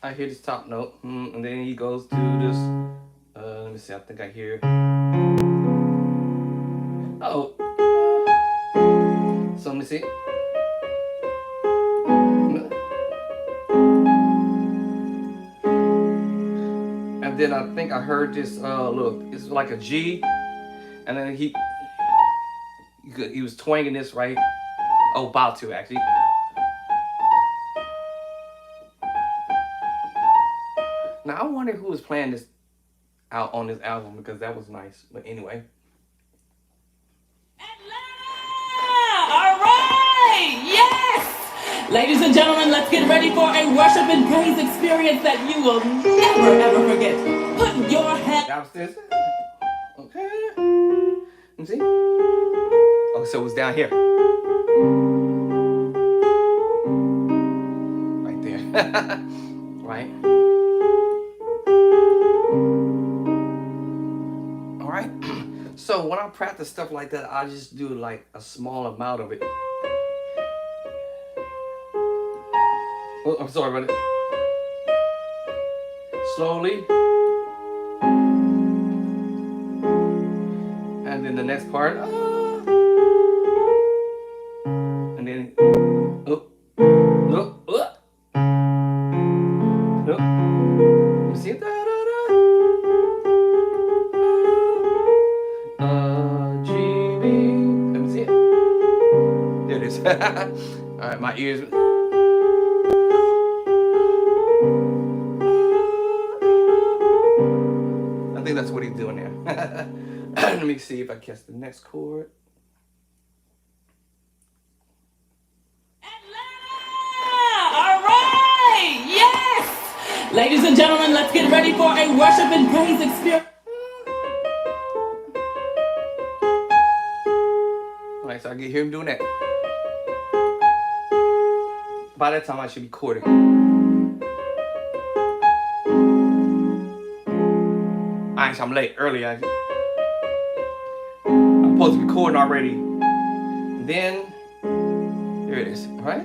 I hear this top note, and then he goes to this. Let me see. I think I hear. Oh. So let me see. And then I think I heard this. Look, it's like a G, and then he was twanging this right. Oh, about to actually. Now I wonder who was playing this out on this album because that was nice. But anyway. All right, yes! Ladies and gentlemen, let's get ready for a worship and praise experience that you will never ever forget. Put your hand Downstairs. Okay. Let me see. Okay, so it was down here. Right there. Right. All right. So when I practice stuff like that, I just do like a small amount of it. Oh, I'm sorry about it. Slowly. And then the next part. And then. Oh. Oh. Oh. Oh. You see it? G, B. Let me see it. There it is. All right, my ears. I think that's what he's doing there. Let me see if I catch the next chord. All right, yes! Ladies and gentlemen, let's get ready for a worship and praise experience. All right, so I can hear him doing that. By that time, I should be chording. Alright, so I'm late, early. I'm supposed to be chording already. Then, here it is, right?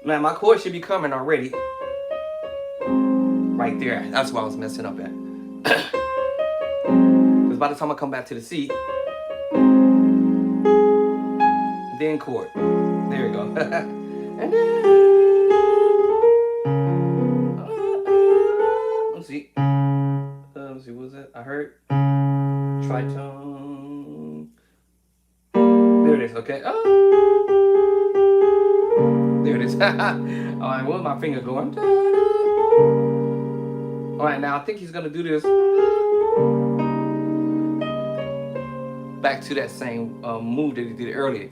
Man, my chord should be coming already. Right there. That's why I was messing up at. Because by the time I come back to the C, then chord. There we go. And then, let's see. Let's see, what was that? I heard tritone. There it is. Okay. Oh. There it is. All right. Where's my finger going? All right. Now I think he's gonna do this. Back to that same move that he did earlier.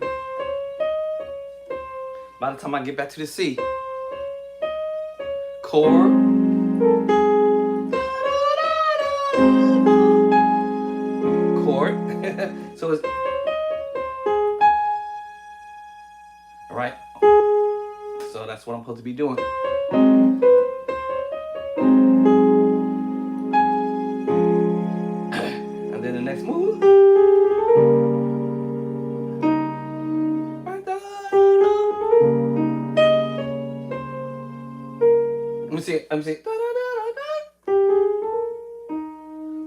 By the time I get back to the C, chord, chord. So it's all right. So that's what I'm supposed to be doing. And then the next move. Let me see.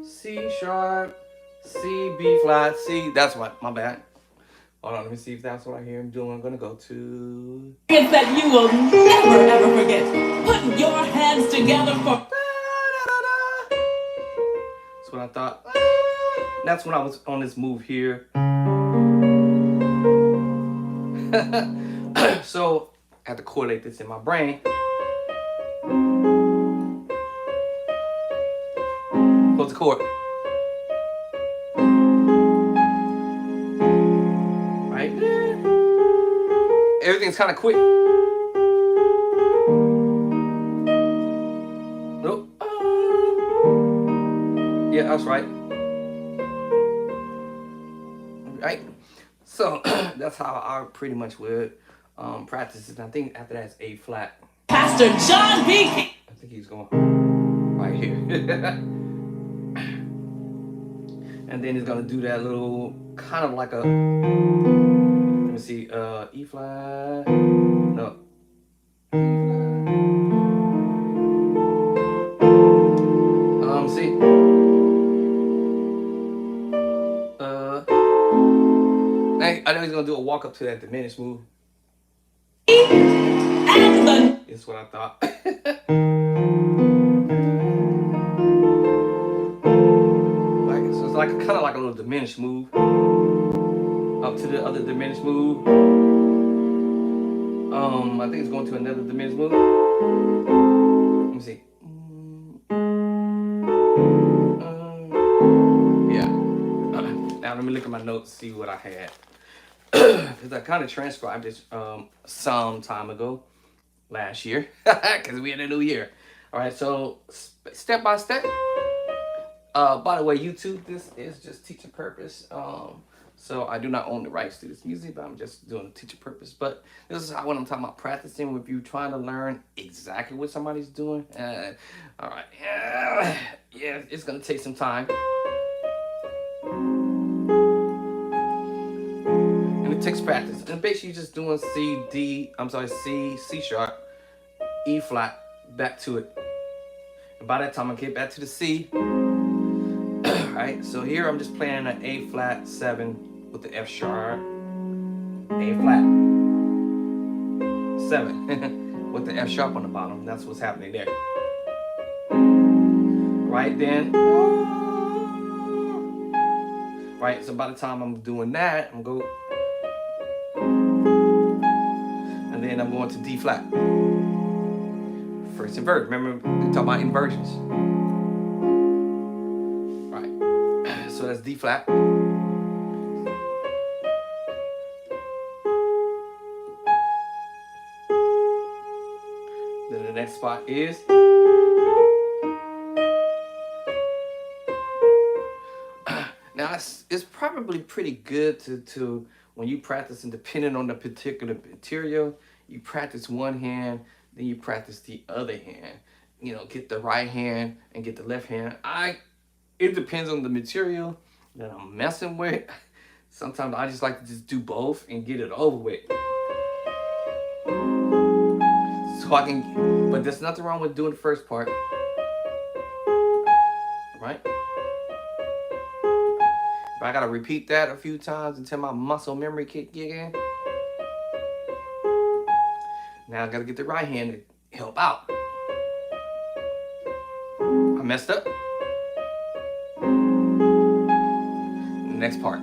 C sharp, C, B flat, C. That's what, my bad. Hold on, let me see if that's what I hear him doing. I'm gonna go to. It's that you will never ever forget. Put your hands together for. That's what I thought. That's when I was on this move here. So I had to correlate this in my brain. Close the chord. Right there. Everything's kind of quick. Nope. Yeah, that's right. Right. So that's how I pretty much would practice it. I think after that it's A flat. Pastor John B. I think he's going right here. And then he's gonna do that little kind of like a, let me see, E flat, no, E flat. See, I know he's gonna do a walk up to that diminished move. And the. That's what I thought. Like kind of like a little diminished move up to the other diminished move. I think it's going to another diminished move. Let me see. Yeah. Now let me look at my notes, see what I had, because I kind of transcribed this some time ago, last year, because we had a new year. All right, so step by step. By the way, YouTube, this is just teaching purpose. So I do not own the rights to this music, but I'm just doing a teaching purpose. But this is how, when I'm talking about practicing, if you're trying to learn exactly what somebody's doing. All right. Yeah, it's going to take some time. And it takes practice. And basically you're just doing C, C sharp, E flat, back to it. And by that time I get back to the C. Right, so here I'm just playing an A flat 7 with the F sharp, A flat 7 with the F sharp on the bottom. That's what's happening there. Right then, right. So by the time I'm doing that, I'm going, and then I'm going to D flat. First invert. Remember we talk about inversions. D flat. Then the next spot is now it's probably pretty good to when you practice, and depending on the particular material, you practice one hand, then you practice the other hand. You know, get the right hand and get the left hand. It depends on the material that I'm messing with. Sometimes I just like to just do both and get it over with. So I can, but there's nothing wrong with doing the first part, right? If I gotta repeat that a few times until my muscle memory kick in, now I gotta get the right hand to help out. I messed up. Next part.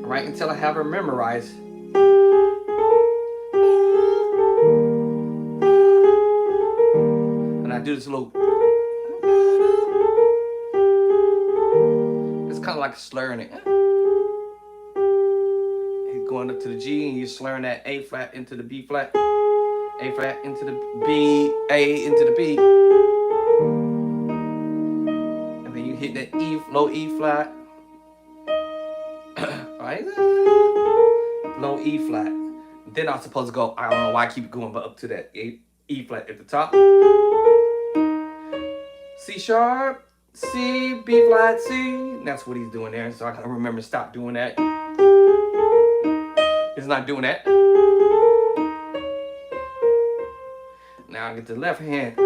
Right, until I have her memorized. And I do this little, it's kind of like slurring it. You're going up to the G and you're slurring that A flat into the B flat, A flat into the B, A into the B. And then you hit that E, low E flat. Right? Low E flat. Then I'm supposed to go, I don't know why I keep going, but up to that E flat at the top. C sharp, C, B flat, C. That's what he's doing there. So I gotta remember to stop doing that. It's not doing that. Now I get the left hand.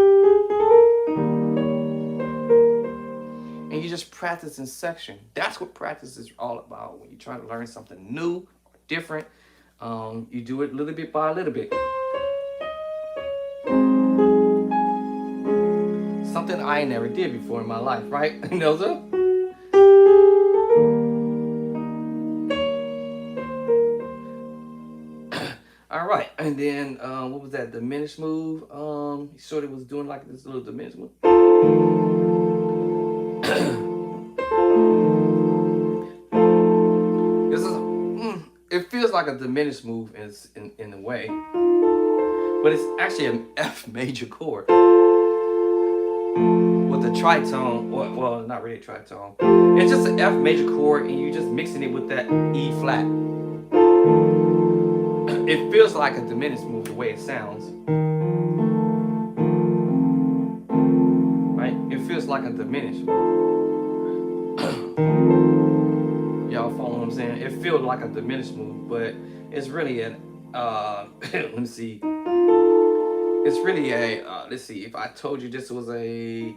And you just practice in section. That's what practice is all about. When you're trying to learn something new, or different, you do it little bit by little bit. Something I never did before in my life, right, Nelza? All right, and then what was that? Diminished move. He sort of was doing like this little diminished move. This is it feels like a diminished move in a way, but it's actually an F major chord with a tritone. Well, not really a tritone. It's just an F major chord, and you're just mixing it with that E flat. It feels like a diminished move the way it sounds. Right? It feels like a diminished. Y'all follow what I'm saying? It feels like a diminished move, but it's really an let me see. It's really a let's see, if I told you this was a E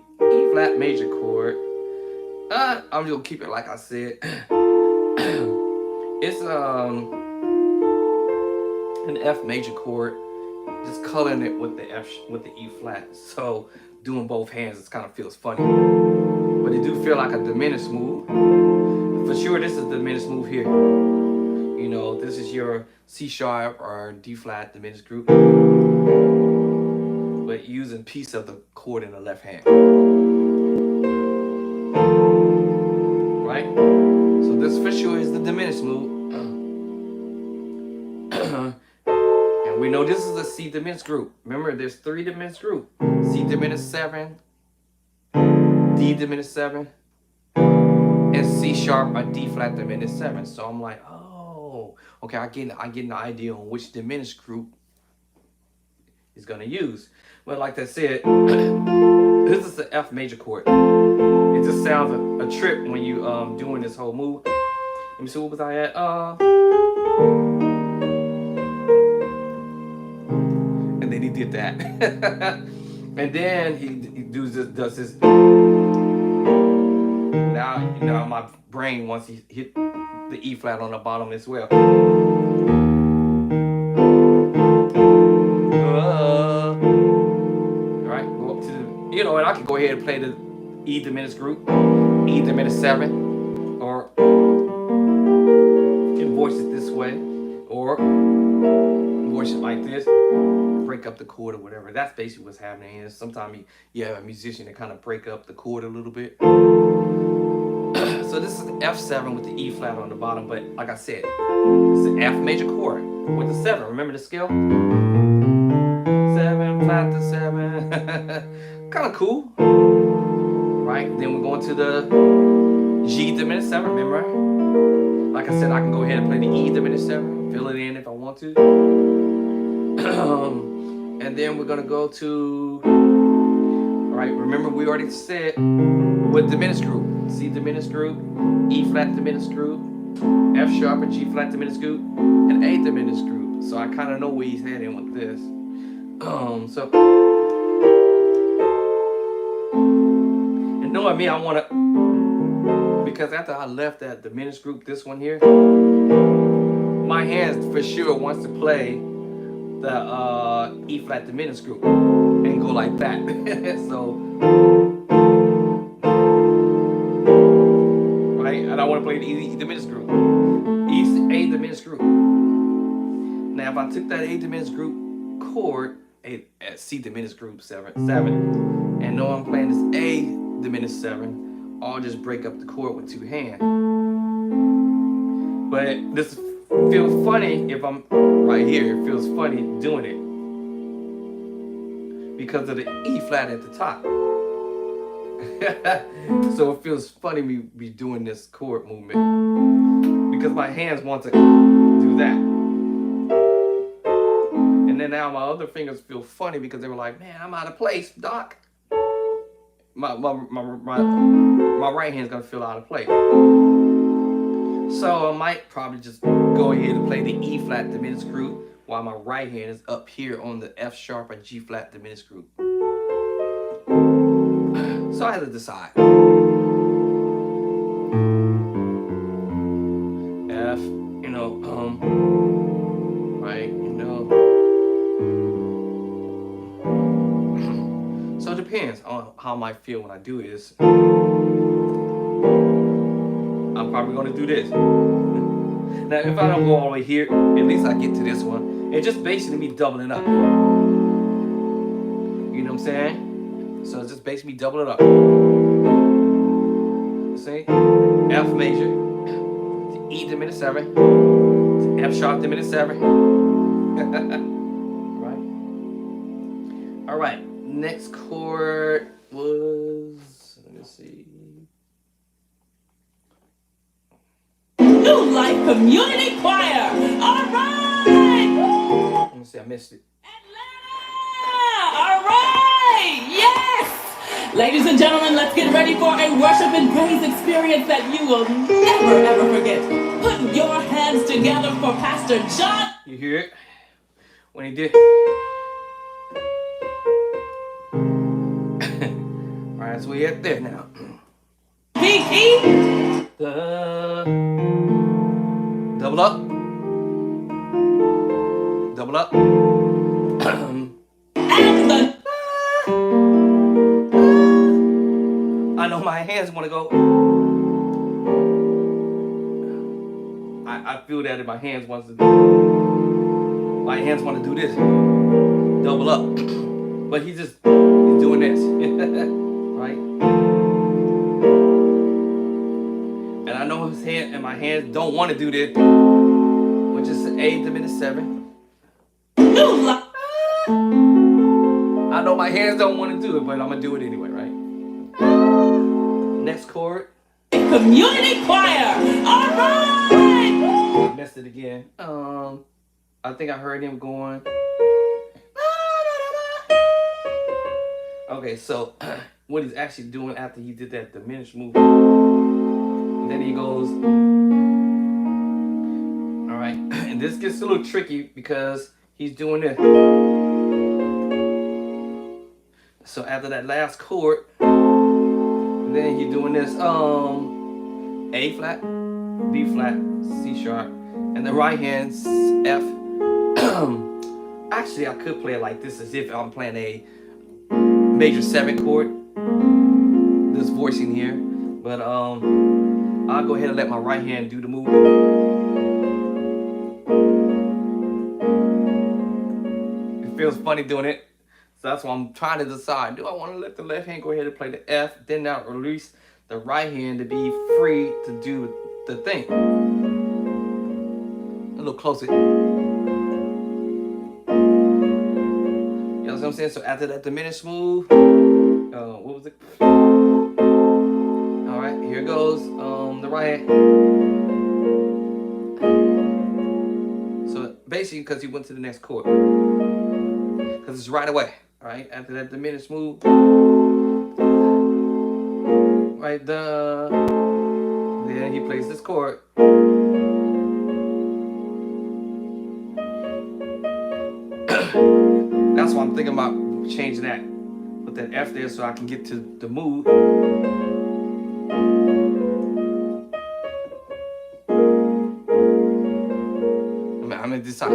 flat major chord, I'm just gonna keep it like I said. It's an F major chord, just coloring it with the E flat. So doing both hands, it kind of feels funny, but it do feel like a diminished move. For sure, this is a diminished move here. You know, this is your C sharp or D flat diminished group, but using piece of the chord in the left hand. Right? So this for sure is the diminished move. And we know this is a C diminished group. Remember, there's 3 diminished group. C diminished 7, D diminished 7, and C sharp or D flat diminished 7. So I'm like, oh, okay, I get an idea on which diminished group is gonna use. But like I said, this is the F major chord. It just sounds a trip when you doing this whole move. Let me see, what was I at? And then he did that. And then he does this. Now, you know, my brain wants to hit the E flat on the bottom as well. Alright, go up to the, you know, and I can go ahead and play the E diminished group, E diminished 7, or you can voice it this way, or voice it like this, break up the chord or whatever. That's basically what's happening. And sometimes you have a musician to kind of break up the chord a little bit. So this is the F7 with the E flat on the bottom, but like I said, it's an F major chord with the 7. Remember the scale? 7 flat to 7. Kind of cool, right? Then we're going to the G diminished 7. Remember? Like I said, I can go ahead and play the E diminished 7, fill it in if I want to. And then we're gonna go to, right? Remember we already said with diminished group, C diminished group, E flat diminished group, F sharp and G flat diminished group, and A diminished group. So I kind of know where he's heading with this. And knowing me, I wanna, because after I left that diminished group, this one here, my hands for sure wants to play the E flat diminished group and go like that. So, right, and I want to play the E diminished group, A diminished group. Now, if I took that A diminished group chord, C diminished group 7, and know I'm playing this A diminished 7, I'll just break up the chord with 2 hands. But this feels funny if I'm right here. It feels funny doing it because of the E flat at the top. So it feels funny me be doing this chord movement because my hands want to do that. And then now my other fingers feel funny because they were like, man, I'm out of place, Doc. My right hand's gonna feel out of place. So I might probably just go ahead and play the E flat diminished group while my right hand is up here on the F sharp and G flat diminished group. So I had to decide. F, right, So it depends on how I might feel when I do this. I'm probably gonna do this. Now, if I don't go all the way here, at least I get to this one. It's just basically me doubling up. You know what I'm saying? So it's just basically doubling up. See? F major, to E diminished 7, to F sharp diminished 7. Right? All right. Next chord was, let me see. New Life Community Choir. All right. Let me see, I missed it. Atlanta. All right. Yes. Ladies and gentlemen, let's get ready for a worship and praise experience that you will never, ever forget. Put your hands together for Pastor John. You hear it? When he did. All right, so we at there now. Kiki. Double up. Double up. And the. I know my hands want to go. I feel that in my hands wants to. My hands want to do this. Double up. But he's doing this. Right? And I know his hand and my hands don't want to do this, which is an A diminished 7. I know my hands don't want to do it, but I'm gonna do it anyway, right? Next chord. Community Choir. All right. I messed it again. I think I heard him going. Okay, so what he's actually doing after he did that diminished move, then he goes. All right, and this gets a little tricky because he's doing this. So after that last chord, then he's doing this A flat, B flat, C sharp, and the right hand's F. Actually, I could play it like this as if I'm playing a major 7 chord. This voicing here, but I'll go ahead and let my right hand do the move. It feels funny doing it. So that's why I'm trying to decide, do I want to let the left hand go ahead and play the F, then now release the right hand to be free to do the thing. A little closer. You know what I'm saying? So after that diminished move, what was it? All right, here goes the right hand. So basically, because he went to the next chord, because it's right away. All right, after that diminished move, right, then he plays this chord. That's why I'm thinking about changing that. Put that F there so I can get to the mood. I'm gonna decide.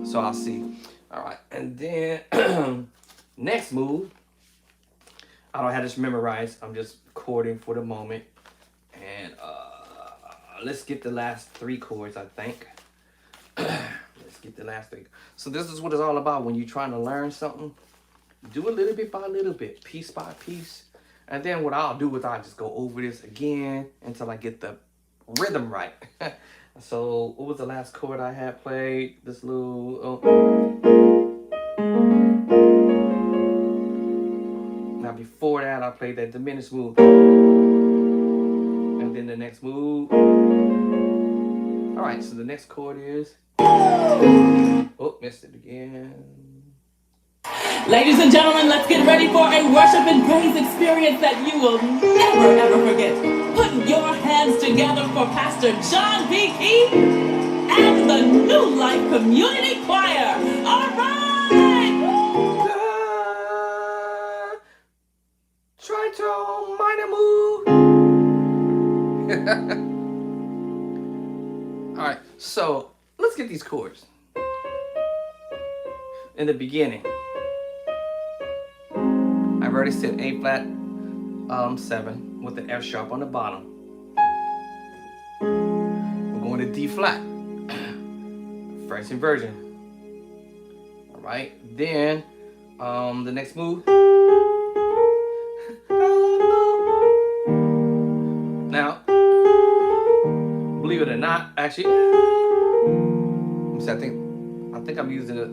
So I'll see. All right, and then next move. I don't have this memorized. I'm just chording for the moment. And let's get the last 3 chords, I think. Let's get the last 3. So this is what it's all about when you're trying to learn something. Do a little bit by little bit, piece by piece. And then what I'll do is I'll just go over this again until I get the rhythm right. So what was the last chord I had played? This little... Now before that, I played that diminished move. And then the next move. All right, so the next chord is... Oh, missed it again. Ladies and gentlemen, let's get ready for a worship and praise experience that you will never ever forget. Put your hands together for Pastor John B. Key and the New Life Community Choir. All right! Tritone minor move. All right, so let's get these chords. In the beginning, I've already said A flat 7 with the F sharp on the bottom. We're going to D flat, first inversion. All right, then the next move. Now, believe it or not, actually, let me see, I think I'm using it.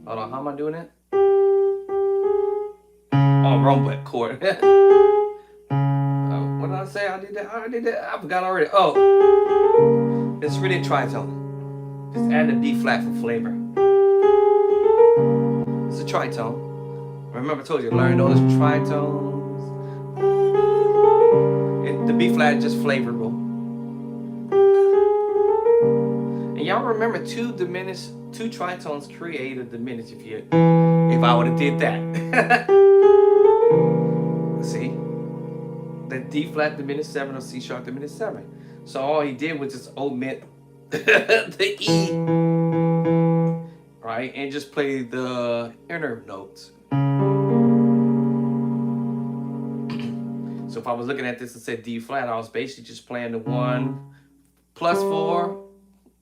Hold on, how am I doing it? Oh, wrong but chord. What did I say? I did that. I forgot already. Oh, it's really a tritone. Just add a D flat for flavor. It's a tritone. Remember, I told you, learn those tritones. The B flat is just flavorful. And y'all remember 2 tritones create a diminished if I would have did that. See? That D flat diminished 7 or C sharp diminished 7. So all he did was just omit the E. Right? And just play the inner notes. So if I was looking at this and said D flat, I was basically just playing the 1 plus 4,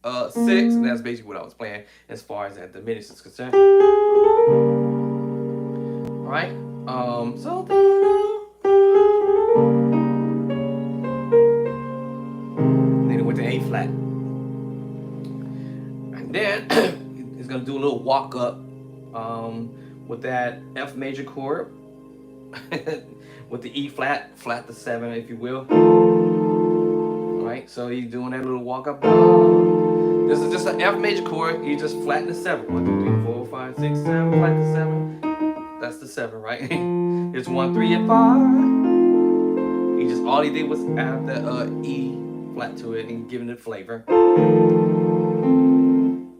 6, and that's basically what I was playing as far as that diminished is concerned. All right. So then it went to A flat, and then it's gonna do a little walk up with that F major chord. With the E flat the 7, if you will. Alright, so he's doing that little walk up. This is just an F major chord. You just flatten the 7. 1, 2, 3, 4, 5, 6, 7. Flat the 7. That's the 7, right? It's 1, 3, and 5. All he did was add the E flat to it and giving it flavor.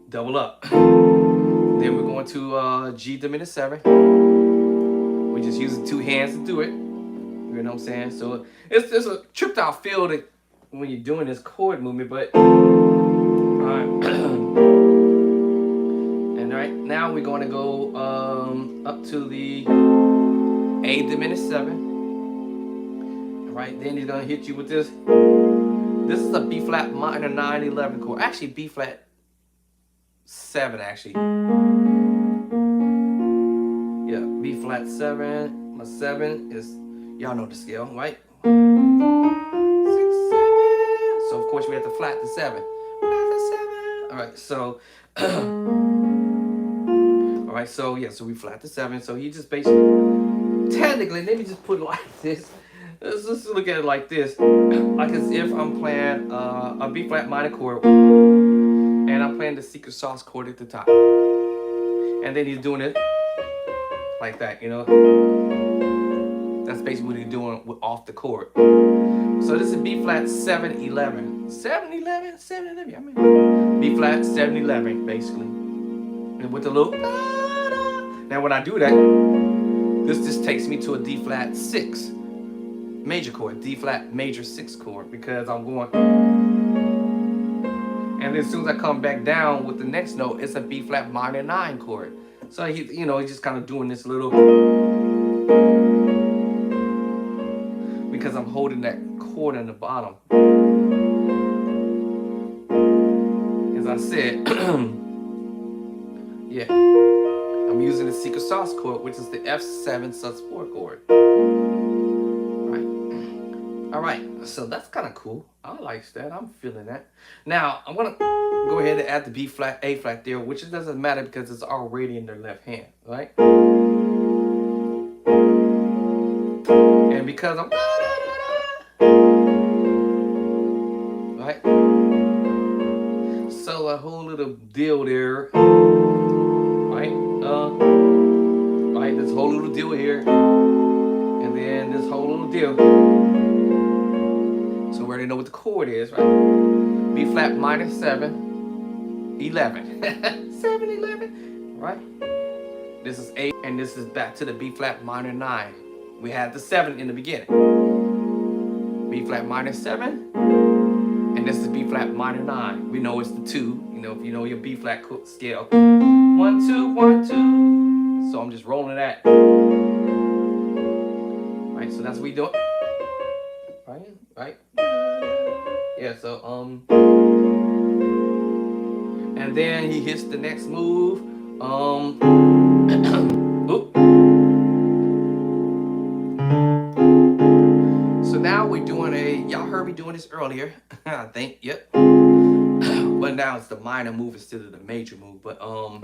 Double up. Then we're going to G diminished 7. We're just using 2 hands to do it. You know what I'm saying? So it's just a tripped out feel that when you're doing this chord movement, but alright. And right now we're going to go up to the A diminished 7. Alright, then he's gonna hit you with this. This is a B flat minor 9/11 chord. Actually B flat 7 actually. Yeah, B flat 7. My 7 is, y'all know the scale, right? 6, 7. So of course we have to flat the 7. Flat the 7. All right, so all right, so yeah, so we flat the 7. So he just basically, technically, let me just put it like this. Let's just look at it like this, like as if I'm playing a B flat minor chord, and I'm playing the secret sauce chord at the top, and then he's doing it like that, you know. That's basically what he's doing off the chord. So this is B flat 7-11, 7-11, 7-11. I mean, B flat 7-11, basically, and with the little. Now when I do that, this just takes me to a D flat 6 major chord, D flat major 6 chord, because I'm going. And then as soon as I come back down with the next note, it's a B flat minor 9 chord. So he, you know, he's just kind of doing this little, because I'm holding that chord in the bottom. As I said, yeah, I'm using the secret sauce chord, which is the F7 sus4 chord. All right, so that's kind of cool. I like that. I'm feeling that. Now I'm gonna go ahead and add the B flat, A flat there, which it doesn't matter because it's already in their left hand, right? And because I'm right, so a whole little deal there, right? Right, this whole little deal here, and then this whole little deal. So we already know what the chord is, right? B flat minor 7, 11. 7, 11, right? This is 8, and this is back to the B flat minor 9. We had the 7 in the beginning. B flat minor 7, and this is B flat minor 9. We know it's the 2, you know, if you know your B flat scale. 1, 2, 1, 2. So I'm just rolling that. Right, so that's what we do. Right? Yeah, so and then he hits the next move. So now we're doing y'all heard me doing this earlier, I think, yep. But now it's the minor move instead of the major move. But so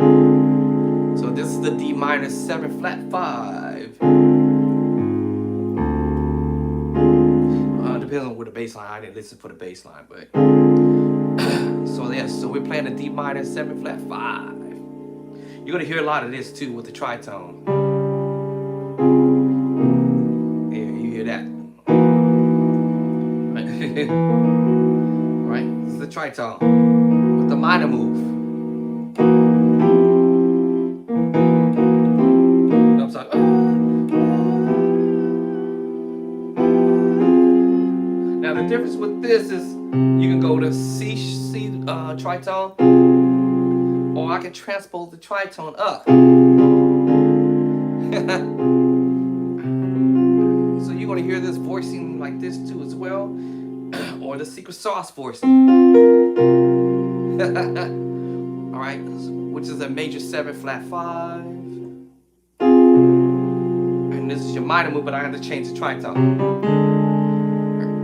this is the D minor 7 flat 5. Depends on what the bass line. I didn't listen for the bass line, but so yeah, so we're playing the D minor 7 flat 5. You're gonna hear a lot of this too with the tritone. Yeah, you hear that. Right? This is the tritone with the minor move. I'm sorry. Now the difference with this is you can go to C tritone, or I can transpose the tritone up. So you're gonna hear this voicing like this too as well, or the secret sauce voicing. All right, which is a major 7 flat 5, and this is your minor move, but I have to change the tritone.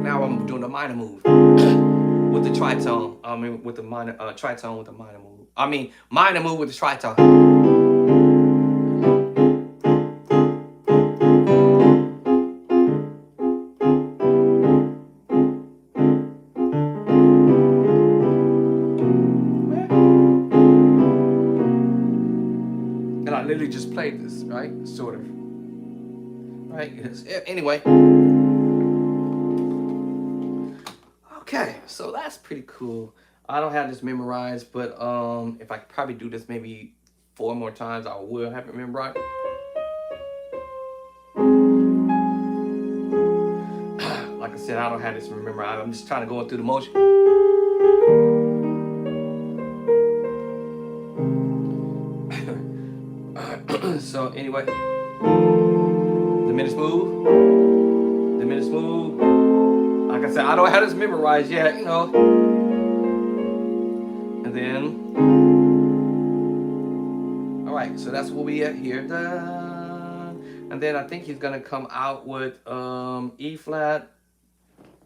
Now I'm doing the minor move with the tritone. I mean, with the minor tritone with the minor move. I mean, minor move with the tritone. And I literally just played this, right? Sort of. Right? Anyway. Okay, so that's pretty cool. I don't have this memorized, but if I could probably do this maybe 4 more times, I will have it memorized. Like I said, I don't have this memorized. I'm just trying to go through the motion. So anyway, diminished move, diminished move. Like I said, I don't have this memorized yet, you know. And then, all right, so that's where we at here. And then I think he's gonna come out with E flat,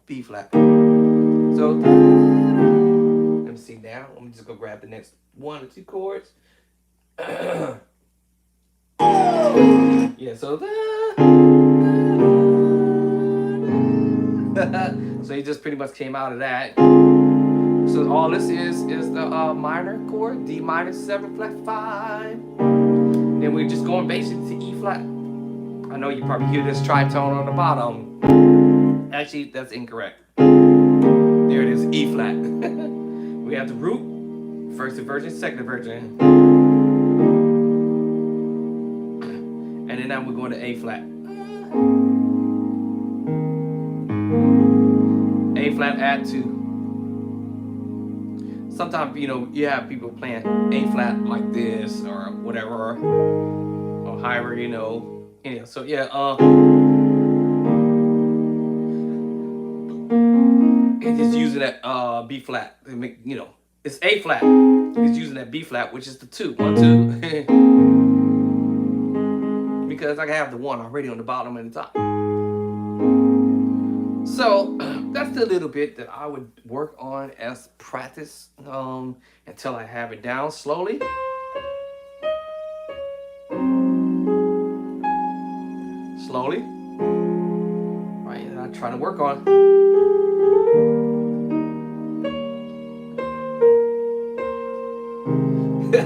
B flat. So let me see now. Let me just go grab the next 1 or 2 chords. Yeah, so so he just pretty much came out of that. So all this is the minor chord, D minor 7 flat 5. Then we're just going basically to E flat. I know you probably hear this tritone on the bottom. Actually, that's incorrect. There it is, E flat. We have the root, first inversion, second inversion. And then now we're going to A flat. A flat add 2. Sometimes, you know, you have people playing A flat like this or whatever, or higher, you know. Anyway, so yeah, it's just using that B flat. You know, it's A flat. It's using that B flat, which is the 2. 1, 2. Because I have the 1 already on the bottom and the top. So that's the little bit that I would work on as practice until I have it down slowly. Slowly. Right, and I try to work on.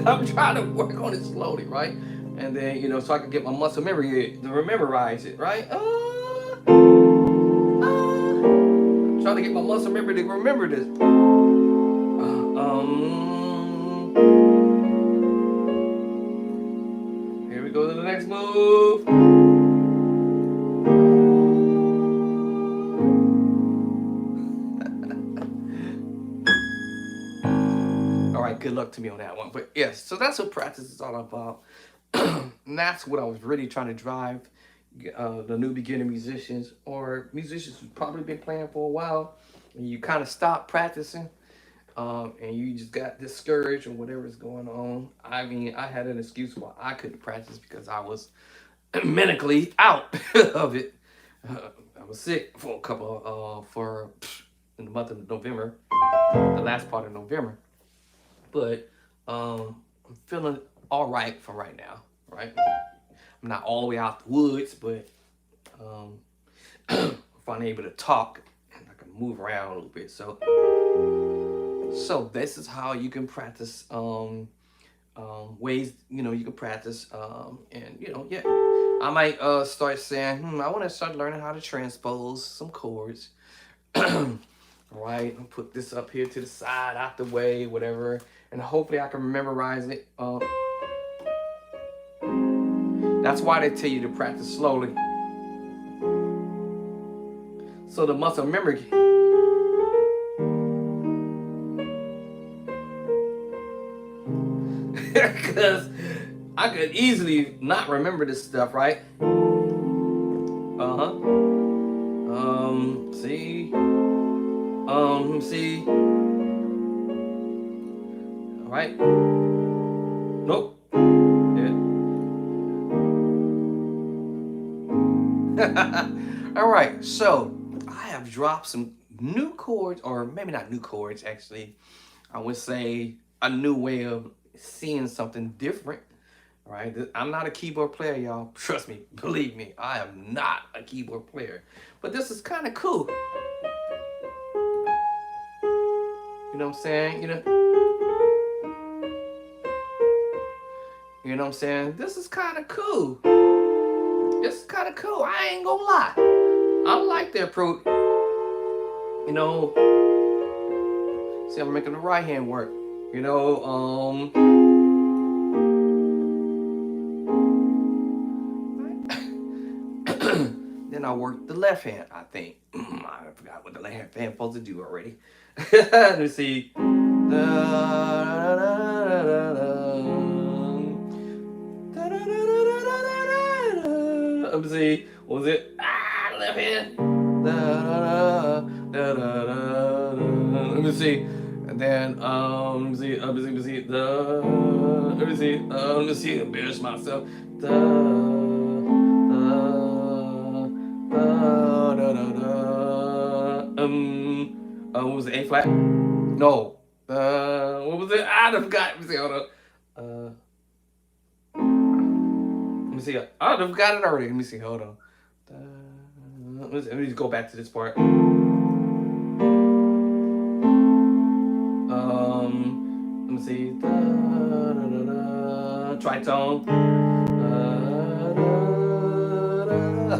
I'm trying to work on it slowly, right? And then, you know, so I can get my muscle memory to memorize it, right? Trying to get my muscle memory to remember this. Here we go to the next move. All right, good luck to me on that one. But yes, so that's what practice is all about. And that's what I was really trying to drive the new beginner musicians or musicians who've probably been playing for a while and you kind of stop practicing and you just got discouraged or whatever's going on. I mean, I had an excuse why I couldn't practice because I was medically out of it. I was sick for a couple in the month of November, the last part of November. But I'm feeling all right for right now, right? I'm not all the way out the woods, but if I'm able to talk and I can move around a little bit. So this is how you can practice ways, you know, you can practice and, you know, yeah. I might start saying, I want to start learning how to transpose some chords. Right, I'll put this up here to the side, out the way, whatever, and hopefully I can memorize it. That's why they tell you to practice slowly, so the muscle memory. Because I could easily not remember this stuff, right? See. See. All right. Nope. Yeah. All right. So I have dropped some new chords, or maybe not new chords, actually. I would say a new way of seeing something different. All right. I'm not a keyboard player, y'all. Trust me. Believe me. I am not a keyboard player. But this is kind of cool. You know what I'm saying? You know what I'm saying? This is kind of cool. This is kind of cool. I ain't gonna lie. I like the approach. You know, see, I'm making the right hand work. You know, then I work the left hand, I think. I forgot what the left hand supposed to do already. Let me see. Let me see. What was it? Left hand. Let me see. And then let me see. Let me see. Embarrass myself. What was it? A flat? No. What was it? I forgot. Let me see. Hold on. Let me see. I forgot it already. Let me see. Hold on. Let me just go back to this part. Let me see. Tritone.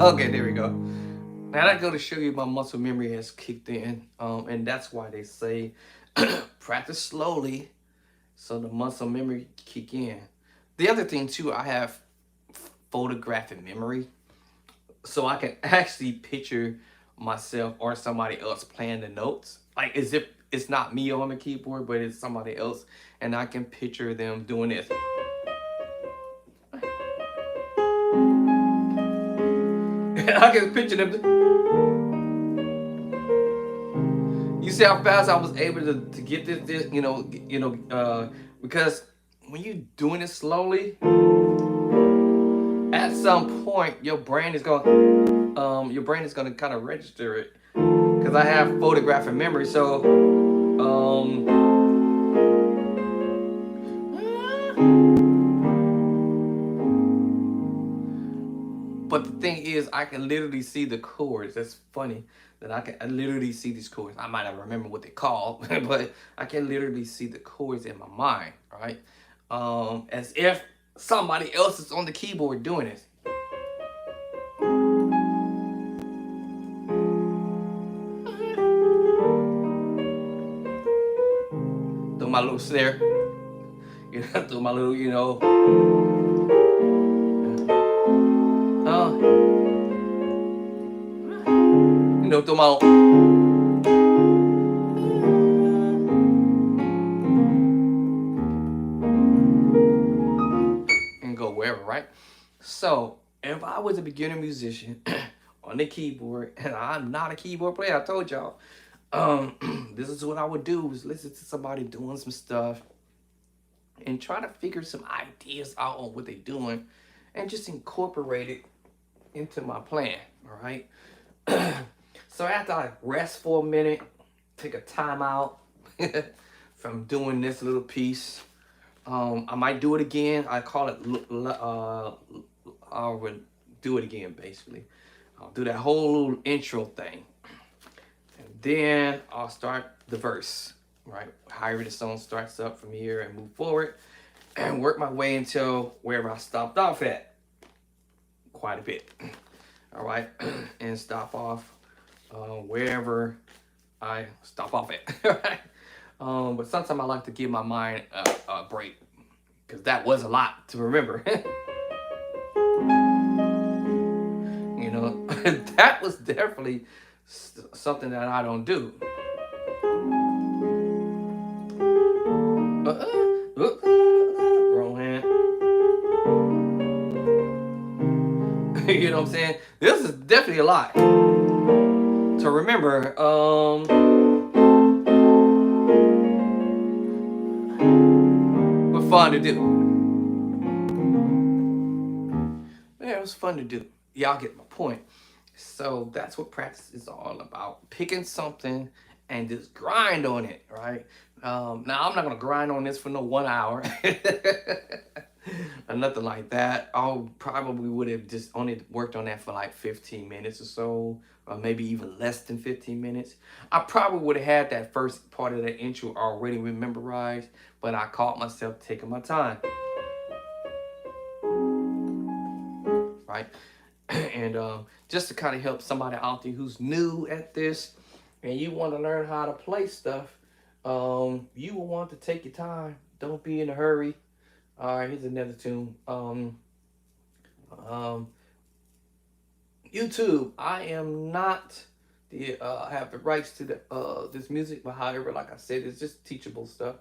Okay, there we go. Now that go to show you my muscle memory has kicked in, and that's why they say practice slowly, so the muscle memory kick in. The other thing too, I have photographic memory, so I can actually picture myself or somebody else playing the notes, like as if it's not me on the keyboard, but it's somebody else, and I can picture them doing this. I can picture them. You see how fast I was able to get this, because when you're doing it slowly, at some point your brain is going to kind of register it, because I have photographic memory. So but the thing is, I can literally see the chords. That's funny that I literally see these chords. I might not remember what they call, but I can literally see the chords in my mind, right? As if somebody else is on the keyboard doing this. Do my little snare, do my little, do my own. And go wherever, right? So if I was a beginner musician on the keyboard, and I'm not a keyboard player, I told y'all, this is what I would do, is listen to somebody doing some stuff and try to figure some ideas out on what they're doing and just incorporate it into my plan, all right? So after I rest for a minute, take a time out from doing this little piece, I might do it again. I call it, I'll do it again, basically. I'll do that whole little intro thing. And then I'll start the verse, right? However the song starts up from here and move forward and work my way until wherever I stopped off at. Quite a bit. All right, and stop off wherever I stop off at. Right? But sometimes I like to give my mind a break, because that was a lot to remember. That was definitely something that I don't do. Wrong hand. You know what I'm saying? This is definitely a lot to remember. But fun to do. Yeah, it was fun to do. Y'all get my point. So that's what practice is all about. Picking something and just grind on it, right? Now, I'm not going to grind on this for no 1 hour. Or nothing like that. I probably would have just only worked on that for like 15 minutes or so, or maybe even less than 15 minutes. I probably would have had that first part of the intro already memorized, but I caught myself taking my time. Right? And just to kind of help somebody out there who's new at this and you want to learn how to play stuff, you will want to take your time. Don't be in a hurry. All right, here's another tune. YouTube. I am not the have the rights to the this music, but however, like I said, it's just teachable stuff.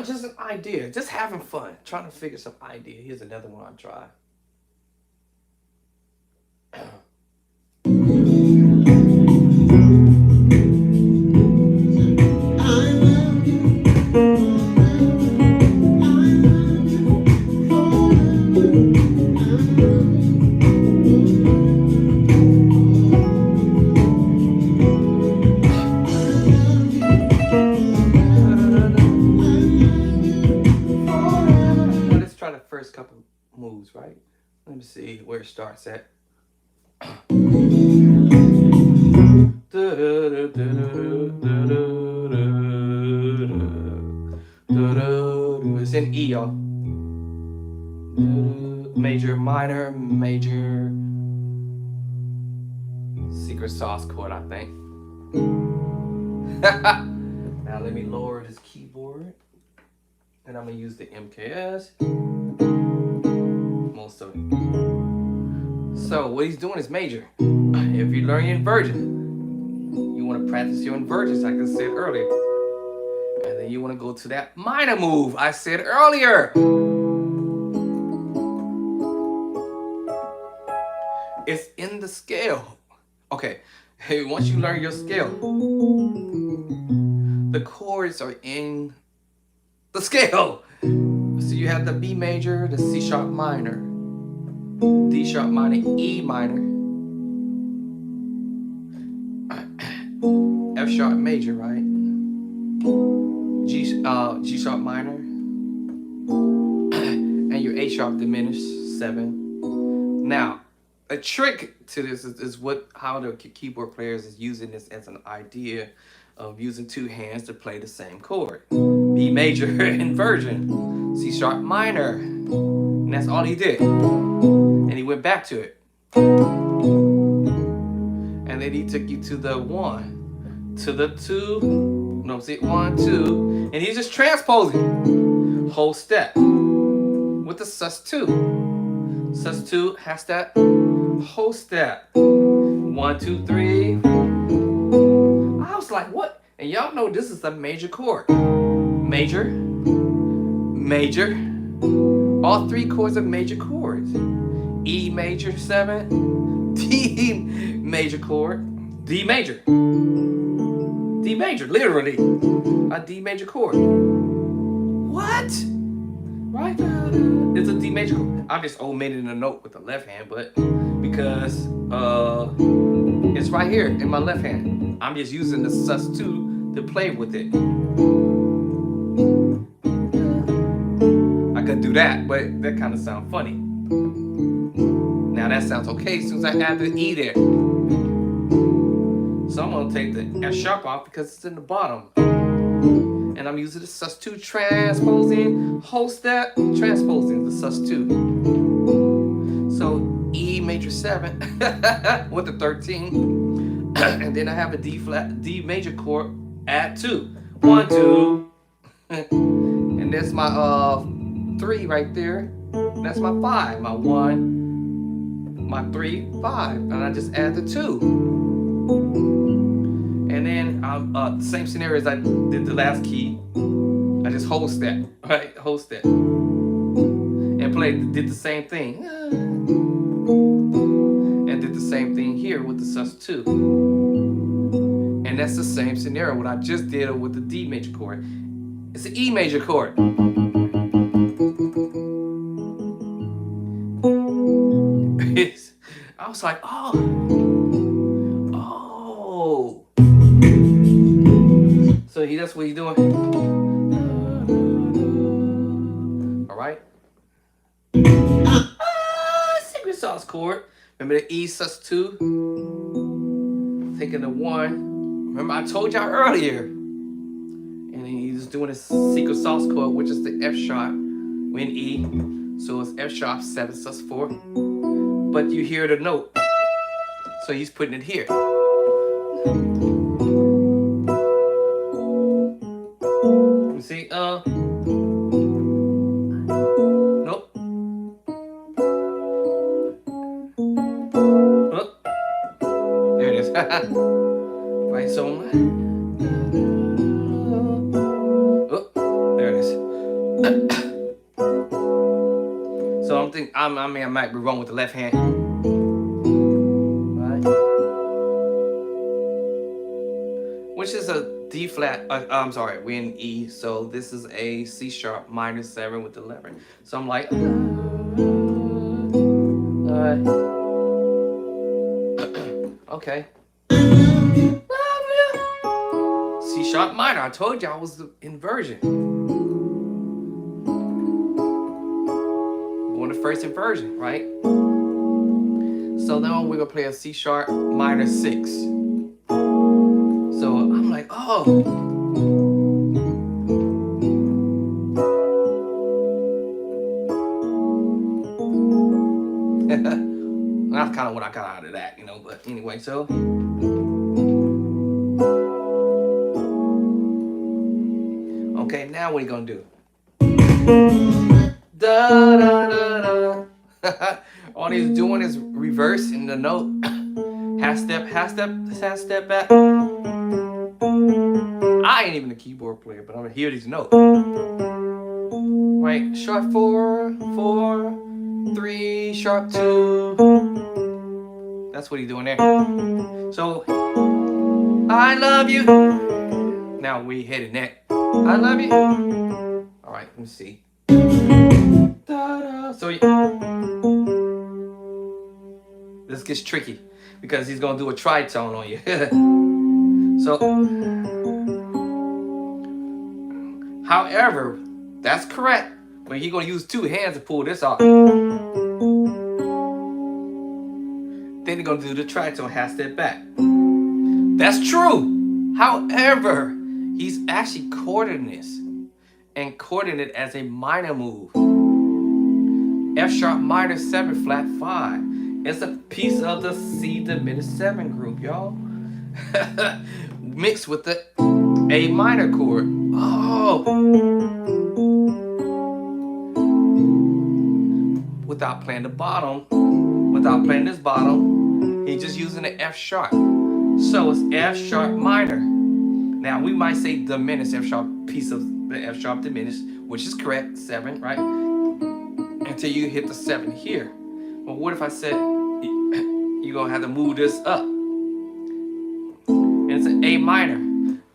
Just an idea, just having fun, trying to figure some idea. Here's another one I try. couple moves, right? Let me see where it starts at. It's in E, y'all. Major, minor, major, secret sauce chord, I think. Now let me lower this keyboard, and I'm gonna use the MKS. Most of it. So what he's doing is major. If you learn your inversion, you want to practice your inversions, like I said earlier, and then you want to go to that minor move I said earlier. It's in the scale. Okay, hey, once you learn your scale, the chords are in the scale. So you have the B major, the C sharp minor, D sharp minor, E minor, F sharp major, right? G sharp minor, and your A sharp diminished 7. Now, a trick to this is how the keyboard players is using this as an idea of using 2 hands to play the same chord. B major inversion, C sharp minor, and that's all he did. And he went back to it. And then he took you to the 1, to the 2, no, see, 1, 2, and he's just transposing whole step with the sus2. Sus2 has that whole step. 1, 2, 3. I was like, what? And y'all know this is a major chord. Major, major. All 3 chords are major chords. E major 7, D major chord, D major. D major, literally a D major chord. What? Right? It's a D major chord. I'm just omitting a note with the left hand, but because it's right here in my left hand. I'm just using the sus2 to play with it. I could do that, but that kind of sounds funny. Now that sounds okay as soon as I add the E there. So I'm gonna take the F sharp off because it's in the bottom. And I'm using the sus2 transposing, whole step, transposing the sus2. So E major 7 with the 13. And then I have a D flat, D major chord, add 2. 1, 2. And that's my 3 right there. That's my 5, my 1, my 3, 5. And I just add the 2. And then same scenario as I did the last key. I just whole step, right? Whole step. And did the same thing. And did the same thing here with the sus2. And that's the same scenario what I just did with the D major chord. It's an E major chord. I was like, oh. So that's what he's doing. All right. Secret sauce chord. Remember the E sus2? Taking the 1. Remember I told y'all earlier. And then he's doing a secret sauce chord, which is the F sharp in E. So it's F sharp 7 sus4. But you hear the note. So he's putting it here. You see, nope. Oh, there it is. Right, so, oh, there it is. So I might be wrong with the left hand. Right. Which is a D flat, I'm sorry, we're in E, so this is a C sharp minor 7 with 11. So I'm like, okay. C sharp minor, I told y'all was the inversion. first inversion, right? So then we're gonna play a C sharp minor 6. So I'm like, oh. That's kind of what I got out of that, you know. But anyway, so okay, now what are you gonna do? Da da da da. All he's doing is reversing the note. Half step, half step, half step back. I ain't even a keyboard player, but I'm gonna hear these notes. Right, sharp 4, 4, 3, sharp 2. That's what he's doing there. So, I love you. Now we headed neck. I love you. All right, let me see. Da-da. So this gets tricky because he's gonna do a tritone on you. So, however, that's correct. But he's gonna use 2 hands to pull this off. Then he's gonna do the tritone half step back. That's true. However, he's actually chording this and chording it as a minor move. F sharp minor 7 flat 5. It's a piece of the C diminished 7 group, y'all. Mixed with the A minor chord. Oh. Without playing the bottom, without playing this bottom, he's just using the F sharp. So it's F sharp minor. Now we might say diminished F sharp, piece of the F sharp diminished, which is correct, 7, right? Until you hit the 7 here. Well, what if I said you're gonna have to move this up? And it's an A minor.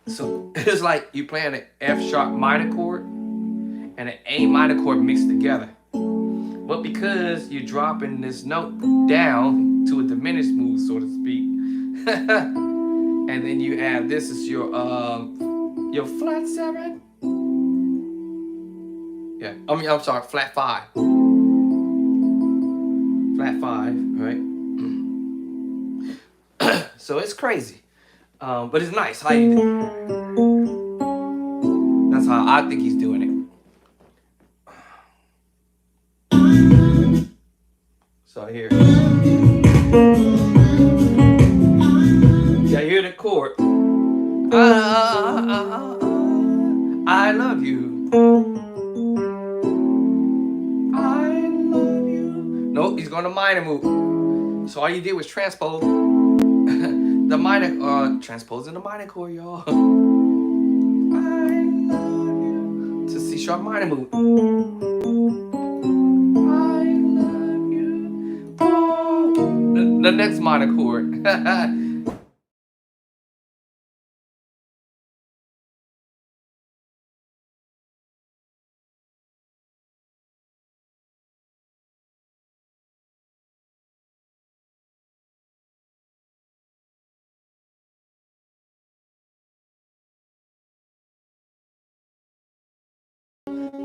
So it's like you playing an F sharp minor chord and an A minor chord mixed together. But because you're dropping this note down to a diminished move, so to speak, and then you add this is your flat 7. Yeah, I'm sorry, flat 5. Flat 5, right? So it's crazy, but it's nice how you do it. That's how I think he's doing it. So here, yeah, hear the chord. I love you. I love you. Nope, he's going to minor move. So all you did was transpose the minor, transposing the minor chord, y'all. I love you. To C sharp minor move. I love you. Oh. The next minor chord.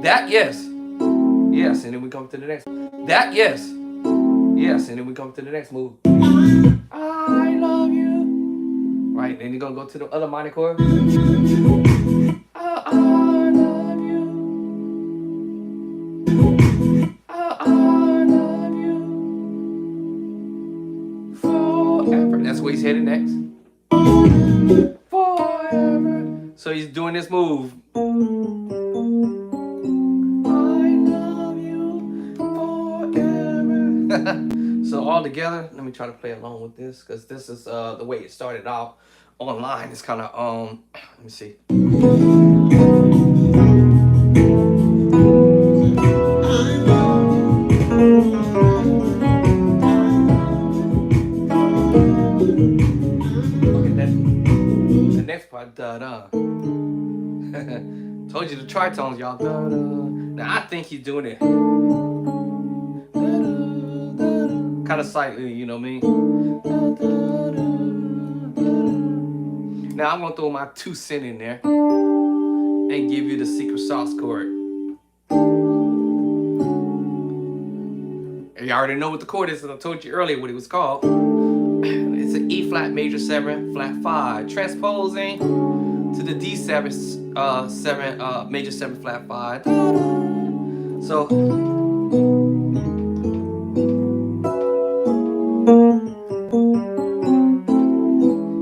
That, yes. Yes, and then we come to the next. That, yes. Yes, and then we come to the next move. I love you. Right, then you're gonna go to the other minor chord. I love you. I love you. Forever. That's where he's headed next. Forever. So he's doing this move. So all together, let me try to play along with this because this is the way it started out online. It's kind of let me see. Okay, the next part, da da. Told you the tritones, y'all. Da da. Now I think he's doing it kind of slightly, you know what I mean? Now I'm gonna throw my 2 cents in there and give you the secret sauce chord. You already know what the chord is, and I told you earlier what it was called. It's an E flat major 7 flat 5, transposing to the D7 major 7 flat 5. So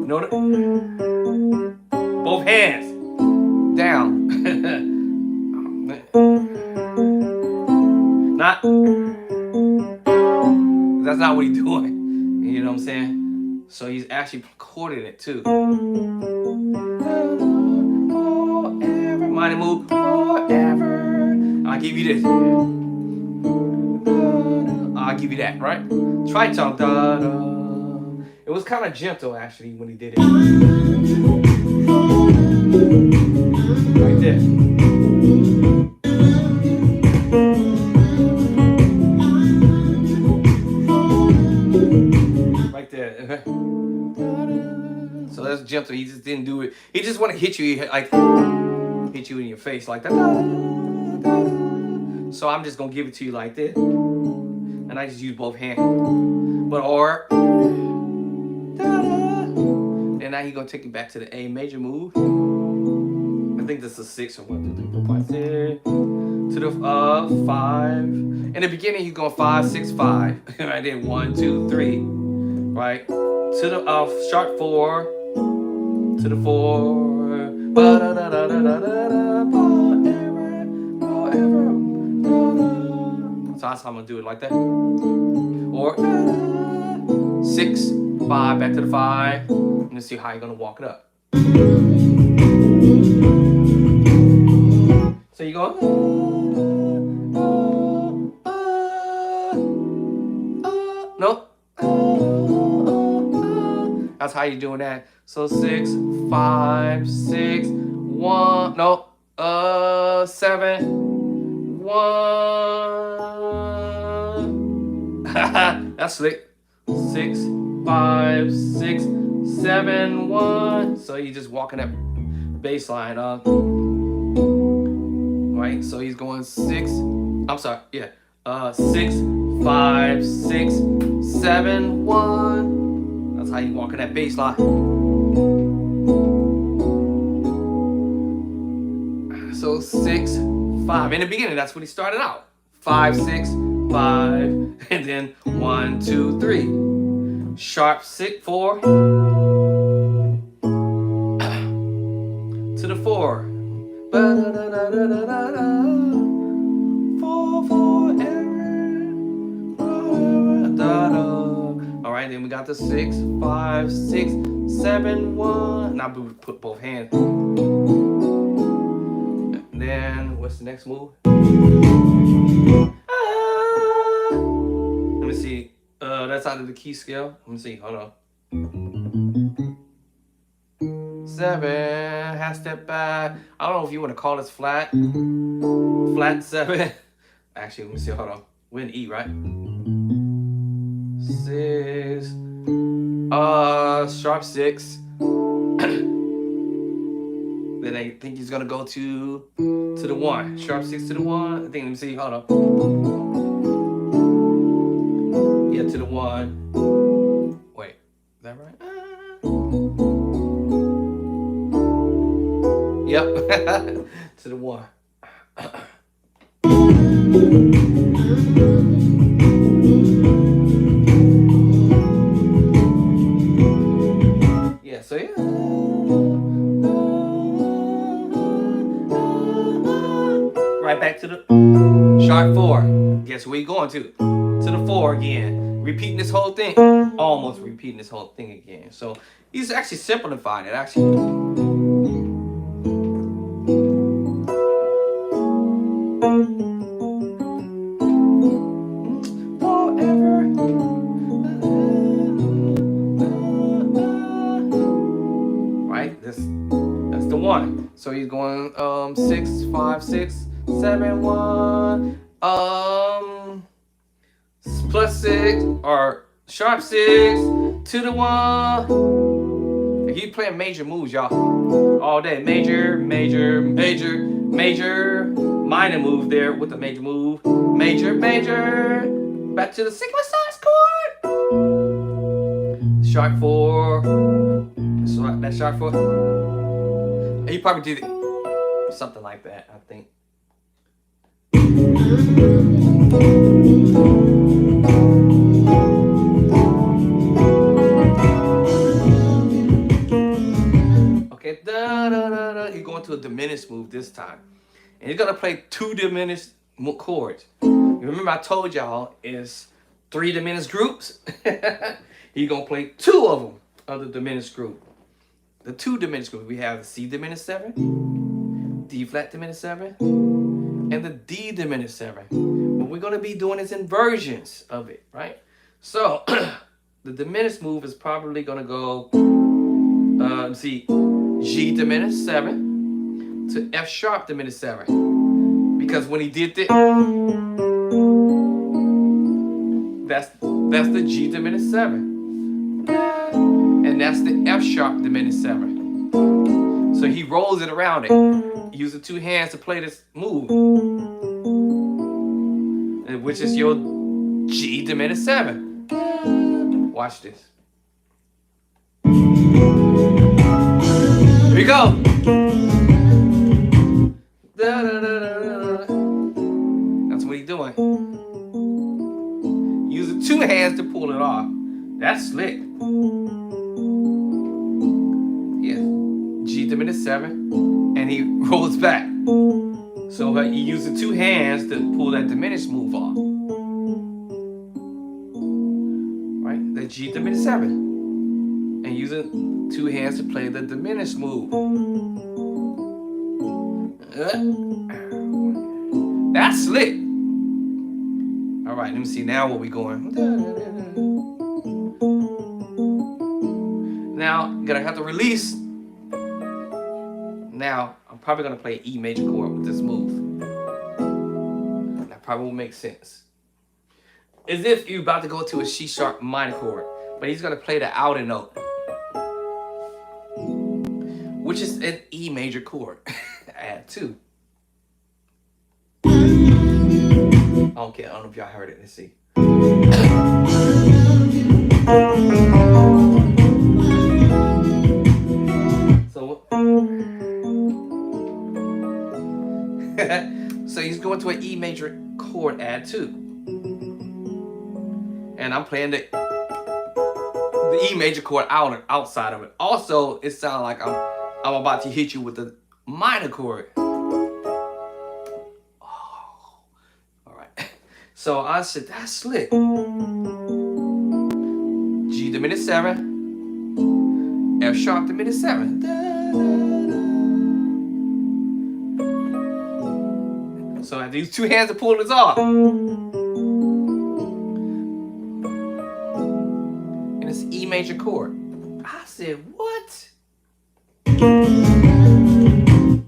note it. Both hands down. Not. That's not what he's doing. You know what I'm saying? So he's actually chording it too. Forever, minor move. Forever. I'll give you this. I'll give you that, right? Tritone. Da, da. It was kind of gentle actually when he did it. Right there. Right there. So that's gentle. He just didn't do it. He just want to hit you like hit you in your face like that. So I'm just gonna give it to you like this, and I just use both hands. But or. And now he's gonna take you back to the A major move. I think this is 6 or 1, 2, 3, 4, 5, 6. To the 5. In the beginning, he's going 5, 6, 5. Right then 1, 2, 3. Right. To the sharp 4. To the 4. So that's how I'm gonna do it like that. Or 6, 5, back to the 5. Let's see how you're gonna walk it up. So you go. No. That's how you're doing that. So 6, 5, 6, 1. No. 7, 1. That's slick. 6, 5, 6, 7, 1. So you're just walking that bass line up. Right? So he's going 6. I'm sorry, yeah. 6, 5, 6, 7, 1. That's how you walking that bass line. So 6, 5. In the beginning, that's when he started out. 5, 6, 5, and then 1, 2, 3. Sharp 6, 4 to the 4. 4, 4, all right, then we got the 6, 5, 6, 7, 1. Now we put both hands. And then what's the next move? Let me see. That's out of the key scale. Let me see. Hold on. 7, half step back. I don't know if you want to call this flat. Flat 7. Actually, let me see. Hold on. We're in E, right? 6. Sharp 6. Then I think he's gonna go to the 1. Sharp 6 to the 1. I think. Let me see. Hold on. Yeah, to the 1. Wait, is that right? Yep. To the 1. Yeah, so yeah. Right back to the sharp 4. Guess where you going to? To the 4 again. Repeating this whole thing. Almost repeating this whole thing again. So he's actually simplifying it, actually. Right? That's the 1. So he's going 6, 5, 6, 7, 1. Plus 6 or sharp 6 to the 1. He's playing major moves, y'all, all day. Major, major, major, major, minor move there with the major move. Major, major, Back to the synchronized chord. Sharp 4. That's sharp 4. You probably did it. Something like that, I think. Okay, da da da da. He's going to a diminished move this time. And he's gonna play 2 diminished chords. You remember I told y'all it's 3 diminished groups? He's gonna play 2 of them of the diminished group. The 2 diminished groups. We have the C diminished 7, D flat diminished 7, and the D diminished 7. But we're gonna be doing is inversions of it, right? So the diminished move is probably gonna go see G diminished 7 to F sharp diminished 7. Because when he did this, that's the G diminished 7. And that's the F sharp diminished 7. So he rolls it around it, using 2 hands to play this move, which is your G diminished 7. Watch this. Here we go. Da, da, da, da, da. That's what he's doing. Using 2 hands to pull it off. That's slick. Yeah. G diminished 7. And he rolls back. So he uses 2 hands to pull that diminished move off. Right? The G diminished 7. And using 2 hands to play the diminished move. That's slick. All right, let me see now where we going. Now, gonna have to release. Now, I'm probably gonna play an E major chord with this move. That probably will make sense. As if you're about to go to a C sharp minor chord, but he's gonna play the outer note, which is an E major chord. Add 2. Okay, I don't know if y'all heard it. Let's see. So, so he's going to an E major chord, add 2. And I'm playing the E major chord outside of it. Also, it sounds like I'm about to hit you with the minor chord. So I said, that's slick. G diminished 7, F sharp diminished 7. Da, da, da. So I have to use 2 hands to pull this off. And it's E major chord. I said, what?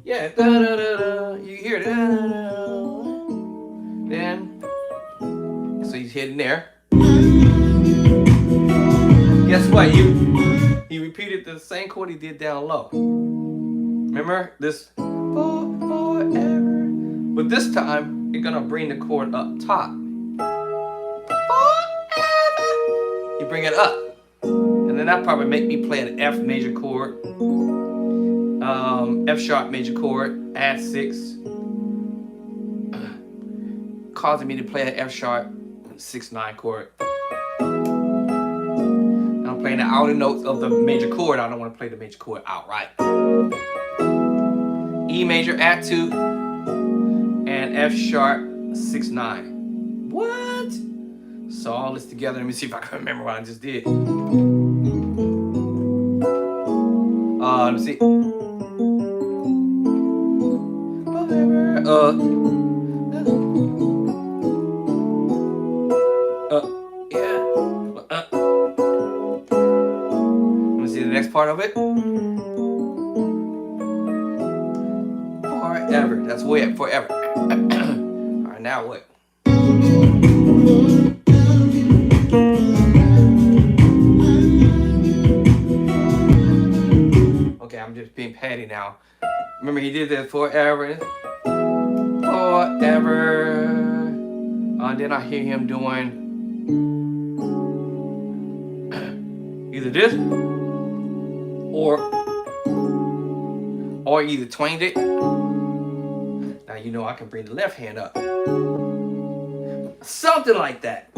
Yeah, da da da da. You hear that? Then. So he's hitting there. Guess what? He repeated the same chord he did down low. Remember this? Forever. But this time, you're gonna bring the chord up top. Forever. You bring it up. And then that probably make me play an F major chord. F sharp major chord, add 6. Causing me to play an F sharp 6/9 chord. I'm playing the outer notes of the major chord. I don't want to play the major chord outright. E major add 2 and F sharp 6/9. What? So all this together. Let me see if I can remember what I just did. Let me see. Part of it. Forever. That's way up. Forever. Alright, now what? Okay, I'm just being petty now. Remember he did that forever. Forever. And then I hear him doing Either this or either twanged it. Now you know I can bring the left hand up. Something like that.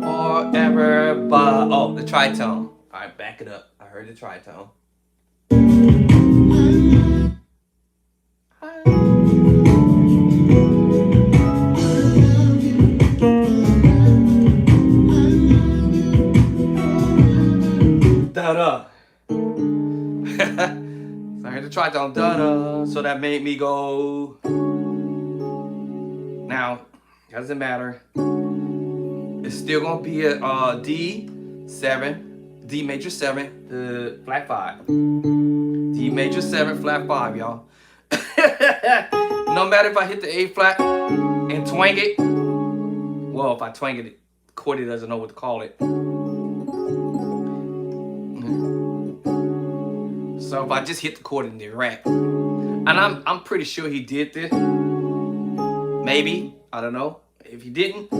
Forever, but oh, the tritone. All right, back it up. I heard the tritone. Da da. So I heard the tritone. Da da. So that made me go. Now, doesn't matter. It's still gonna be a D7, D major 7, flat 5. D major 7, flat 5, y'all. No matter if I hit the A flat and twang it. Well, if I twang it, Cordy doesn't know what to call it. So if I just hit the chord in the rack, and I'm pretty sure he did this. Maybe, I don't know. If he didn't,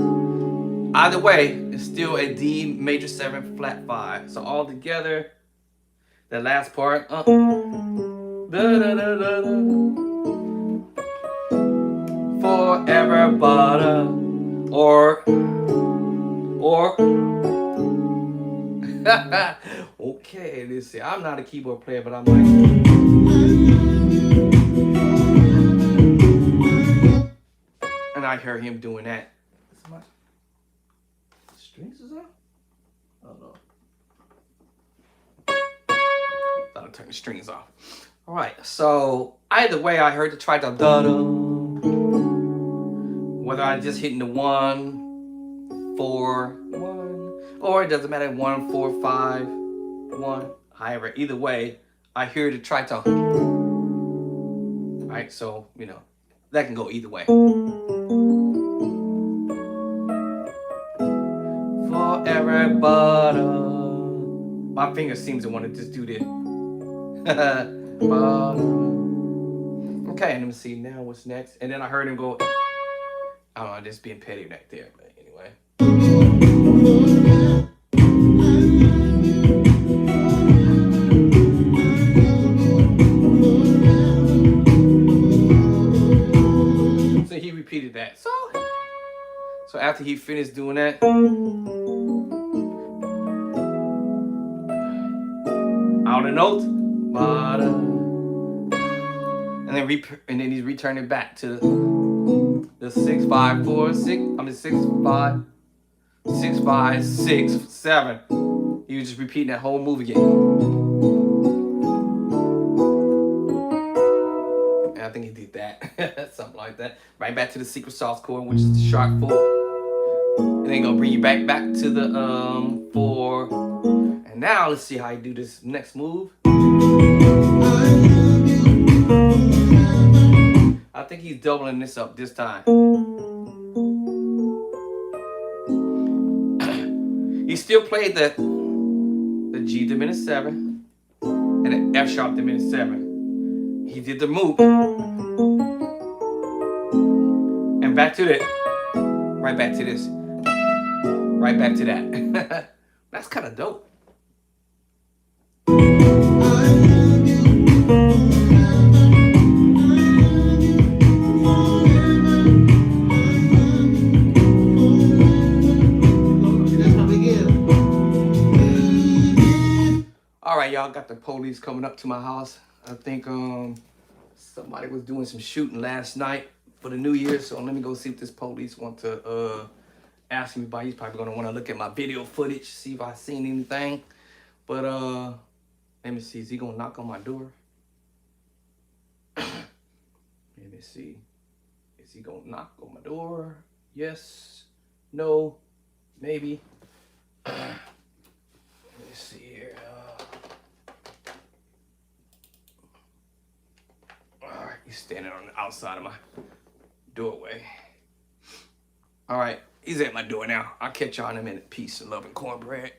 either way, it's still a D major 7 flat 5. So all together, the last part, da, da, da, da, da. Forever, but or okay, let's see. I'm not a keyboard player, but I'm like. And I hear him doing that. My strings is up? Oh no. Thought I'd turn the strings off. Alright, so either way I heard the tritone da-da. Whether I just hitting the 1, 4, 1, or it doesn't matter 1, 4, 5, 1. However, either way, I hear the tritone. Alright, so you know, that can go either way. Forever, but my finger seems to want to just do this. Okay, let me see now what's next. And then I heard him go. I don't know, just being petty right there, but anyway. So he repeated that. So after he finished doing that, out of note, and then he's returning back to the 6 5 4 6. I mean 6 5 6 5 6 7. He was just repeating that whole move again. And I think he did that, something like that. Right back to the secret sauce chord, which is the sharp 4. And then gonna bring you back to the 4. And now let's see how you do this next move. I think he's doubling this up this time. He still played the G diminished 7 and the F sharp diminished 7. He did the move. And back to that. Right back to this. Right back to that. That's kind of dope. Alright, y'all, got the police coming up to my house. I think somebody was doing some shooting last night for the New Year, so let me go see if this police want to ask me about. He's probably gonna want to look at my video footage, see if I seen anything. But let me see, is he gonna knock on my door? Let me see. Is he gonna knock on my door? Yes, no, maybe. Let me see here. Alright, he's standing on the outside of my doorway. Alright, he's at my door now. I'll catch y'all in a minute. Peace and love and cornbread.